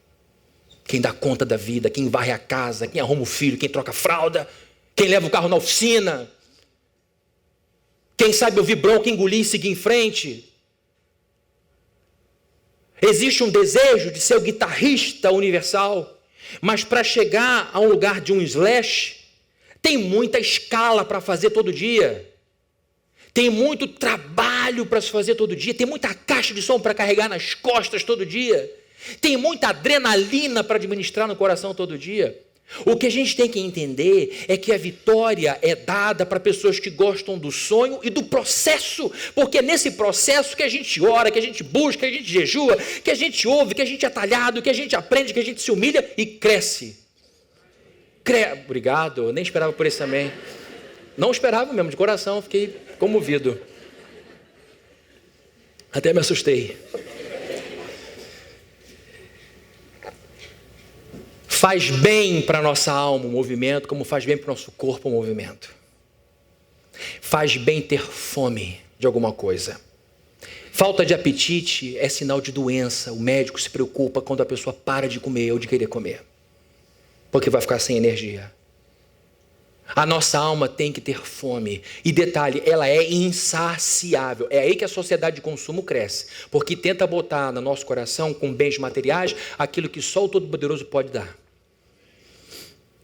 Quem dá conta da vida, quem varre a casa, quem arruma o filho, quem troca a fralda, quem leva o carro na oficina. Quem sabe ouvir bronca, engolir e seguir em frente. Existe um desejo de ser o guitarrista universal, mas para chegar a um lugar de um slash, tem muita escala para fazer todo dia. Tem muito trabalho para se fazer todo dia, tem muita caixa de som para carregar nas costas todo dia, tem muita adrenalina para administrar no coração todo dia. O que a gente tem que entender é que a vitória é dada para pessoas que gostam do sonho e do processo, porque é nesse processo que a gente ora, que a gente busca, que a gente jejua, que a gente ouve, que a gente é talhado, que a gente aprende, que a gente se humilha e cresce. Obrigado, eu nem esperava por isso também. Não esperava mesmo, de coração, fiquei comovido. Até me assustei. Faz bem para a nossa alma o movimento, como faz bem para o nosso corpo o movimento. Faz bem ter fome de alguma coisa. Falta de apetite é sinal de doença. O médico se preocupa quando a pessoa para de comer ou de querer comer, porque vai ficar sem energia. A nossa alma tem que ter fome. E detalhe, ela é insaciável. É aí que a sociedade de consumo cresce, porque tenta botar no nosso coração, com bens materiais, aquilo que só o Todo-Poderoso pode dar.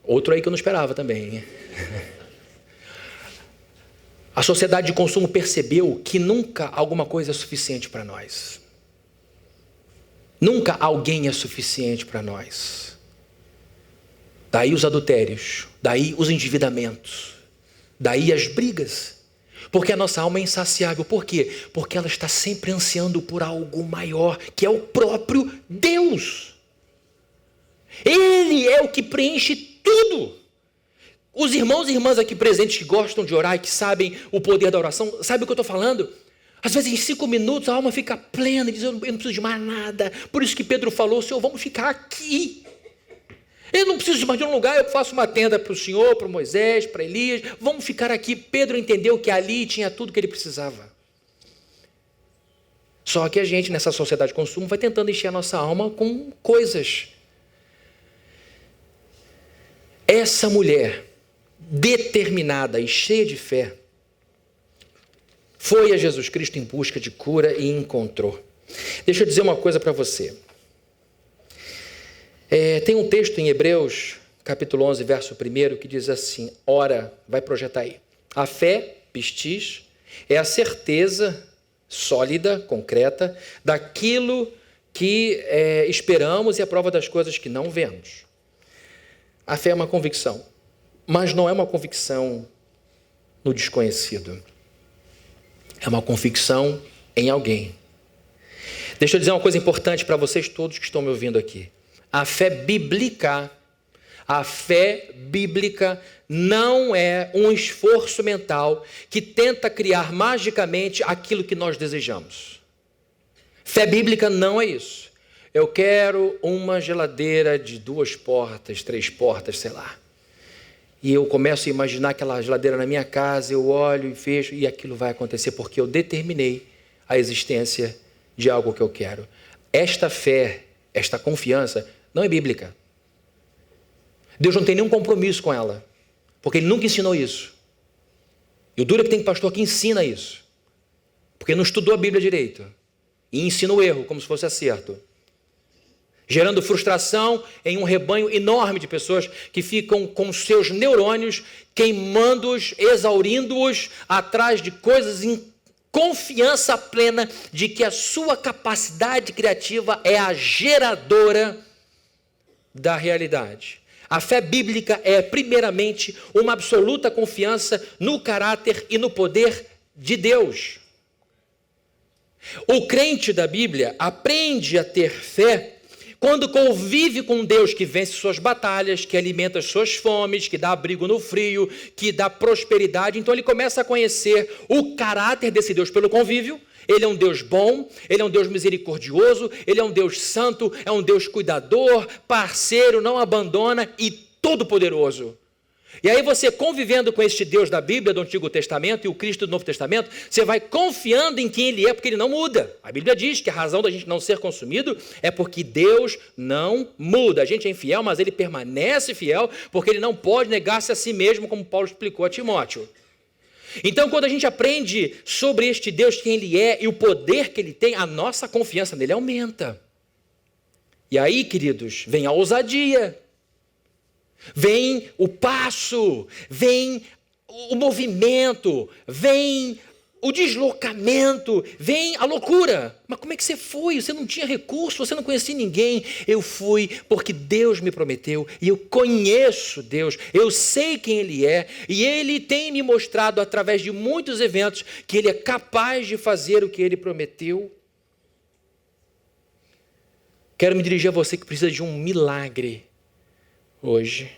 Outro aí que eu não esperava também, hein? A sociedade de consumo percebeu que nunca alguma coisa é suficiente para nós. Nunca alguém é suficiente para nós. Daí os adultérios, daí os endividamentos, daí as brigas. Porque a nossa alma é insaciável. Por quê? Porque ela está sempre ansiando por algo maior, que é o próprio Deus. Ele é o que preenche tudo. Os irmãos e irmãs aqui presentes que gostam de orar e que sabem o poder da oração, sabem o que eu estou falando? Às vezes em 5 minutos a alma fica plena e diz, eu não preciso de mais nada. Por isso que Pedro falou, Senhor, vamos ficar aqui. Eu não preciso de mais de um lugar, eu faço uma tenda para o Senhor, para Moisés, para Elias, vamos ficar aqui. Pedro entendeu que ali tinha tudo que ele precisava. Só que a gente, nessa sociedade de consumo, vai tentando encher a nossa alma com coisas. Essa mulher, determinada e cheia de fé, foi a Jesus Cristo em busca de cura e encontrou. Deixa eu dizer uma coisa para você. Tem um texto em Hebreus, capítulo 11, verso 1, que diz assim, ora, vai projetar aí. A fé, pistis, é a certeza sólida, concreta, daquilo que esperamos e a prova das coisas que não vemos. A fé é uma convicção, mas não é uma convicção no desconhecido. É uma convicção em alguém. Deixa eu dizer uma coisa importante para vocês todos que estão me ouvindo aqui. A fé bíblica não é um esforço mental que tenta criar magicamente aquilo que nós desejamos. Fé bíblica não é isso. Eu quero uma geladeira de 2 portas, 3 portas, sei lá. E eu começo a imaginar aquela geladeira na minha casa, eu olho e vejo, e aquilo vai acontecer porque eu determinei a existência de algo que eu quero. Esta fé, esta confiança, não é bíblica. Deus não tem nenhum compromisso com ela, porque Ele nunca ensinou isso. E o duro é que tem pastor que ensina isso, porque não estudou a Bíblia direito, e ensina o erro como se fosse acerto, gerando frustração em um rebanho enorme de pessoas que ficam com seus neurônios queimando-os, exaurindo-os, atrás de coisas em confiança plena de que a sua capacidade criativa é a geradora da realidade. A fé bíblica é, primeiramente, uma absoluta confiança no caráter e no poder de Deus. O crente da Bíblia aprende a ter fé quando convive com Deus que vence suas batalhas, que alimenta as suas fomes, que dá abrigo no frio, que dá prosperidade. Então ele começa a conhecer o caráter desse Deus pelo convívio. Ele é um Deus bom, Ele é um Deus misericordioso, Ele é um Deus santo, é um Deus cuidador, parceiro, não abandona e todo-poderoso. E aí você convivendo com este Deus da Bíblia, do Antigo Testamento e o Cristo do Novo Testamento, você vai confiando em quem Ele é, porque Ele não muda. A Bíblia diz que a razão da gente não ser consumido é porque Deus não muda. A gente é infiel, mas Ele permanece fiel, porque Ele não pode negar-se a si mesmo, como Paulo explicou a Timóteo. Então, quando a gente aprende sobre este Deus, quem Ele é e o poder que Ele tem, a nossa confiança nele aumenta. E aí, queridos, vem a ousadia. Vem o passo, vem o movimento, vem o deslocamento, vem a loucura. Mas como é que você foi? Você não tinha recurso, você não conhecia ninguém. Eu fui porque Deus me prometeu e eu conheço Deus, eu sei quem Ele é e Ele tem me mostrado através de muitos eventos que Ele é capaz de fazer o que Ele prometeu. Quero me dirigir a você que precisa de um milagre hoje.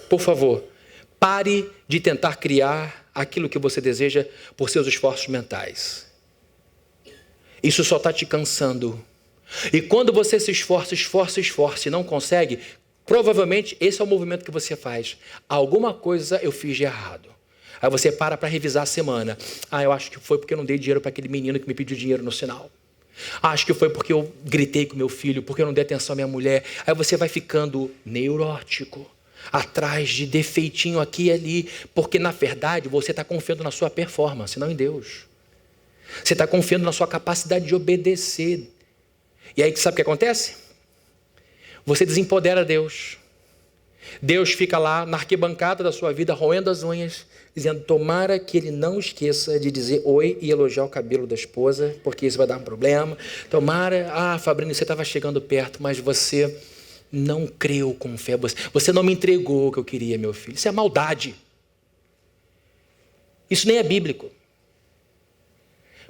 Por favor, pare de tentar criar aquilo que você deseja por seus esforços mentais. Isso só está te cansando. E quando você se esforça e não consegue, provavelmente esse é o movimento que você faz. Alguma coisa eu fiz de errado. Aí você para revisar a semana. Eu acho que foi porque eu não dei dinheiro para aquele menino que me pediu dinheiro no sinal. Acho que foi porque eu gritei com meu filho, porque eu não dei atenção à minha mulher. Aí você vai ficando neurótico, atrás de defeitinho aqui e ali, porque na verdade você está confiando na sua performance, não em Deus. Você está confiando na sua capacidade de obedecer. E aí sabe o que acontece? Você desempodera Deus. Deus fica lá na arquibancada da sua vida, roendo as unhas, dizendo, tomara que ele não esqueça de dizer oi e elogiar o cabelo da esposa, porque isso vai dar um problema. Tomara, Fabrício, você estava chegando perto, mas você não creu com fé, você não me entregou o que eu queria, meu filho. Isso é maldade. Isso nem é bíblico.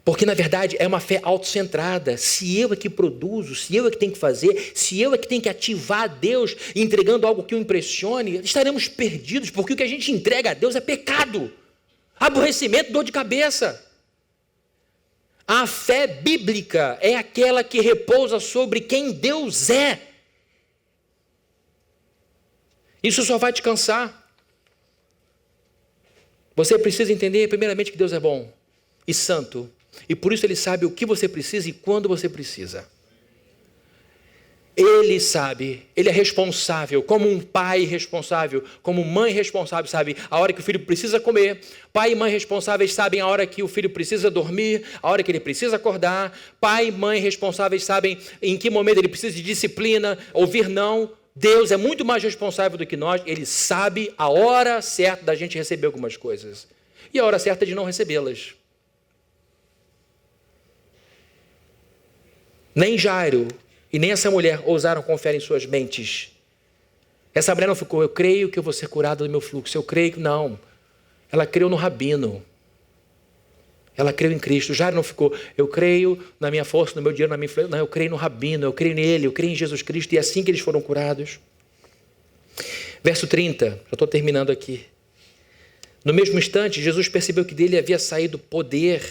Porque, na verdade, é uma fé autocentrada. Se eu é que produzo, se eu é que tenho que fazer, se eu é que tenho que ativar Deus entregando algo que o impressione, estaremos perdidos, porque o que a gente entrega a Deus é pecado, aborrecimento, dor de cabeça. A fé bíblica é aquela que repousa sobre quem Deus é. Isso só vai te cansar. Você precisa entender, primeiramente, que Deus é bom e santo E por isso Ele sabe o que você precisa e quando você precisa. Ele sabe, Ele é responsável, como um pai responsável, como mãe responsável, sabe a hora que o filho precisa comer. Pai e mãe responsáveis sabem a hora que o filho precisa dormir, a hora que ele precisa acordar. Pai e mãe responsáveis sabem em que momento ele precisa de disciplina, ouvir não. Deus é muito mais responsável do que nós. Ele sabe a hora certa da gente receber algumas coisas e a hora certa de não recebê-las. Nem Jairo e nem essa mulher ousaram confiar em suas mentes. Essa mulher não ficou, eu creio que eu vou ser curado do meu fluxo. Eu creio que não. Ela creu no rabino. Ela creu em Cristo. Jairo não ficou, eu creio na minha força, no meu dinheiro, na minha influência. Não, eu creio no rabino, eu creio nele, eu creio em Jesus Cristo. E é assim que eles foram curados. Verso 30, já estou terminando aqui. No mesmo instante, Jesus percebeu que dele havia saído poder.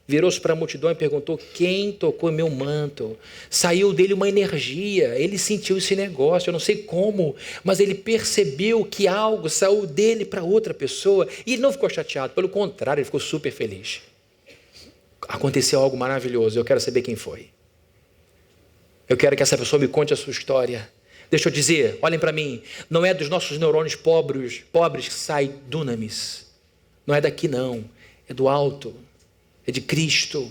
Virou-se para a multidão e perguntou, quem tocou meu manto? Saiu dele uma energia, ele sentiu esse negócio, eu não sei como, mas ele percebeu que algo saiu dele para outra pessoa e ele não ficou chateado, pelo contrário, ele ficou super feliz. Aconteceu algo maravilhoso, eu quero saber quem foi. Eu quero que essa pessoa me conte a sua história. Deixa eu dizer, olhem para mim, não é dos nossos neurônios pobres que sai dunamis. Não é daqui não, é do alto. É de Cristo.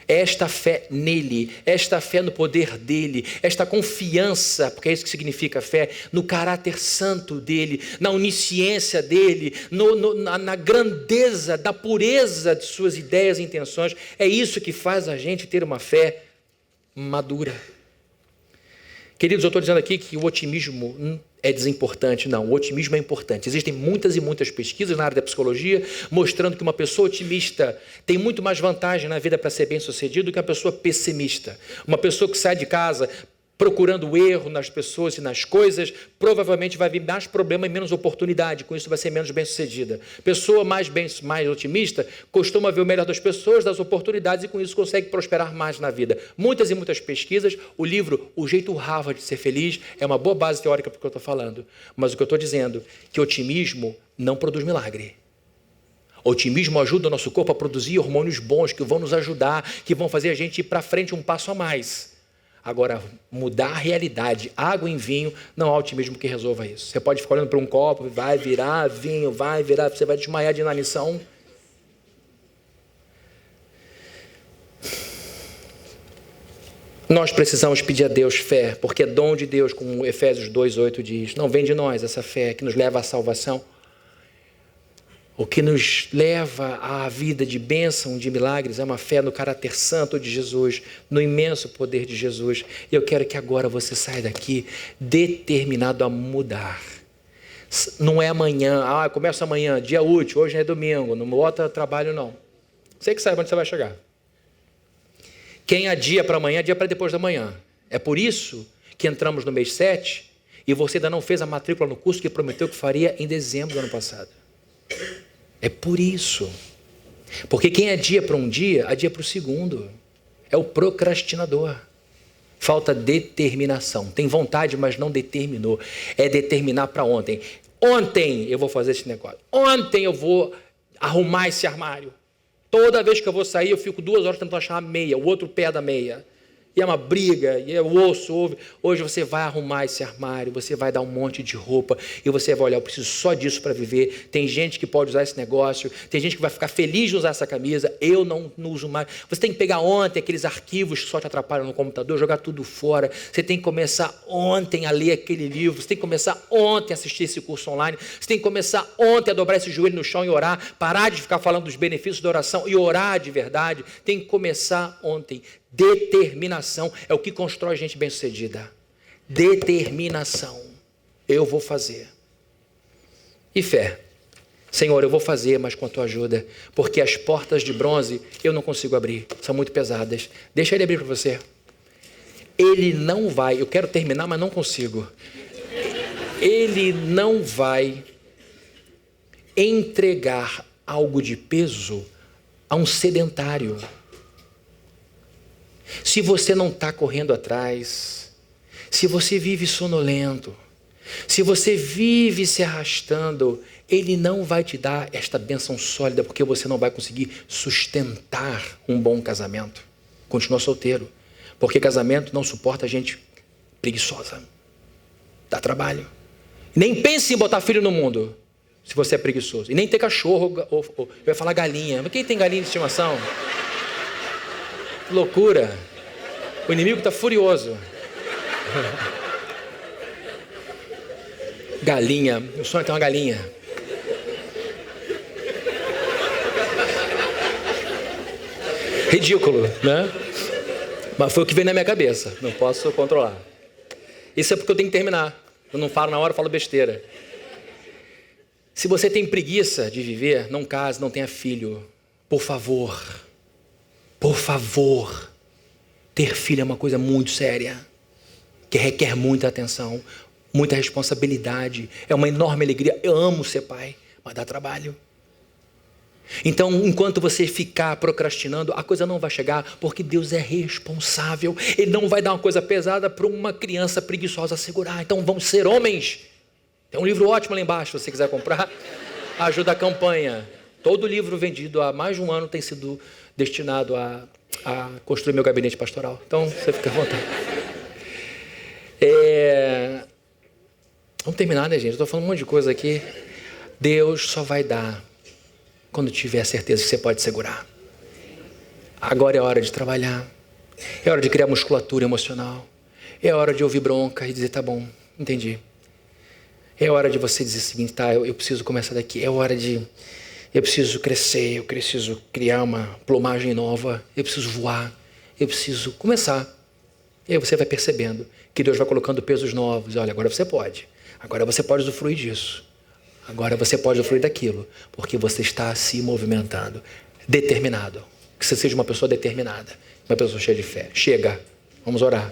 Esta fé nele, esta fé no poder dele, esta confiança, porque é isso que significa fé, no caráter santo dele, na onisciência dele, na grandeza, da pureza de suas ideias e intenções. É isso que faz a gente ter uma fé madura. Queridos, eu estou dizendo aqui que o otimismo é desimportante. Não, o otimismo é importante. Existem muitas e muitas pesquisas na área da psicologia mostrando que uma pessoa otimista tem muito mais vantagem na vida para ser bem-sucedido do que uma pessoa pessimista. Uma pessoa que sai de casa procurando o erro nas pessoas e nas coisas, provavelmente vai vir mais problema e menos oportunidade, com isso vai ser menos bem-sucedida. Pessoa mais otimista costuma ver o melhor das pessoas, das oportunidades, e com isso consegue prosperar mais na vida. Muitas e muitas pesquisas, o livro O Jeito Harvard de Ser Feliz é uma boa base teórica para o que eu estou falando, mas o que eu estou dizendo é que otimismo não produz milagre. Otimismo ajuda o nosso corpo a produzir hormônios bons que vão nos ajudar, que vão fazer a gente ir para frente um passo a mais. Agora, mudar a realidade, água em vinho, não há otimismo que resolva isso. Você pode ficar olhando para um copo, vai virar vinho, vai virar, você vai desmaiar de inanição. Nós precisamos pedir a Deus fé, porque é dom de Deus, como Efésios 2:8 diz. Não vem de nós essa fé que nos leva à salvação. O que nos leva à vida de bênção, de milagres, é uma fé no caráter santo de Jesus, no imenso poder de Jesus. E eu quero que agora você saia daqui determinado a mudar. Não é amanhã, começa amanhã, dia útil, hoje é domingo, não bota trabalho não. Você que sabe onde você vai chegar. Quem adia para amanhã, adia para depois da manhã. É por isso que entramos no mês 7 e você ainda não fez a matrícula no curso que prometeu que faria em dezembro do ano passado. É por isso. Porque quem adia para um dia, adia para o segundo. É o procrastinador. Falta determinação. Tem vontade, mas não determinou. É determinar para ontem. Ontem eu vou fazer esse negócio. Ontem eu vou arrumar esse armário. Toda vez que eu vou sair, eu fico 2 horas tentando achar a meia, o outro pé da meia. E é uma briga, e é o osso. Hoje você vai arrumar esse armário, você vai dar um monte de roupa, e você vai olhar, eu preciso só disso para viver. Tem gente que pode usar esse negócio, tem gente que vai ficar feliz de usar essa camisa, eu não uso mais. Você tem que pegar ontem aqueles arquivos que só te atrapalham no computador, jogar tudo fora. Você tem que começar ontem a ler aquele livro, você tem que começar ontem a assistir esse curso online, você tem que começar ontem a dobrar esse joelho no chão e orar, parar de ficar falando dos benefícios da oração e orar de verdade. Tem que começar ontem. Determinação é o que constrói gente bem-sucedida. Determinação. Eu vou fazer. E fé. Senhor, eu vou fazer, mas com a tua ajuda, porque as portas de bronze eu não consigo abrir, são muito pesadas. Deixa ele abrir para você. Ele não vai, eu quero terminar, mas não consigo. Ele não vai entregar algo de peso a um sedentário. Se você não está correndo atrás, se você vive sonolento, se você vive se arrastando, Ele não vai te dar esta bênção sólida, porque você não vai conseguir sustentar um bom casamento. Continua solteiro, porque casamento não suporta gente preguiçosa. Dá trabalho. Nem pense em botar filho no mundo, se você é preguiçoso. E nem ter cachorro, ou eu ia falar galinha. Mas quem tem galinha de estimação? Que loucura. O inimigo está furioso. Galinha. O sonho é ter uma galinha. Ridículo, né? Mas foi o que veio na minha cabeça. Não posso controlar. Isso é porque eu tenho que terminar. Eu não falo na hora, eu falo besteira. Se você tem preguiça de viver, não case, não tenha filho. Por favor. Por favor. Ter filho é uma coisa muito séria, que requer muita atenção, muita responsabilidade. É uma enorme alegria. Eu amo ser pai, mas dá trabalho. Então, enquanto você ficar procrastinando, a coisa não vai chegar, porque Deus é responsável. Ele não vai dar uma coisa pesada para uma criança preguiçosa segurar. Então, vamos ser homens. Tem um livro ótimo lá embaixo, se você quiser comprar. Ajuda a campanha. Todo livro vendido há mais de um ano tem sido destinado a construir meu gabinete pastoral. Então, você fica à vontade. Vamos terminar, né, gente? Eu estou falando um monte de coisa aqui. Deus só vai dar quando tiver certeza que você pode segurar. Agora é hora de trabalhar. É hora de criar musculatura emocional. É hora de ouvir bronca e dizer, tá bom, entendi. É hora de você dizer o seguinte, tá, eu preciso começar daqui. É hora de... Eu preciso crescer, eu preciso criar uma plumagem nova. Eu preciso voar. Eu preciso começar. E aí você vai percebendo que Deus vai colocando pesos novos. Olha, agora você pode. Agora você pode usufruir disso. Agora você pode usufruir daquilo, porque você está se movimentando, determinado. Que você seja uma pessoa determinada, uma pessoa cheia de fé. Chega, vamos orar.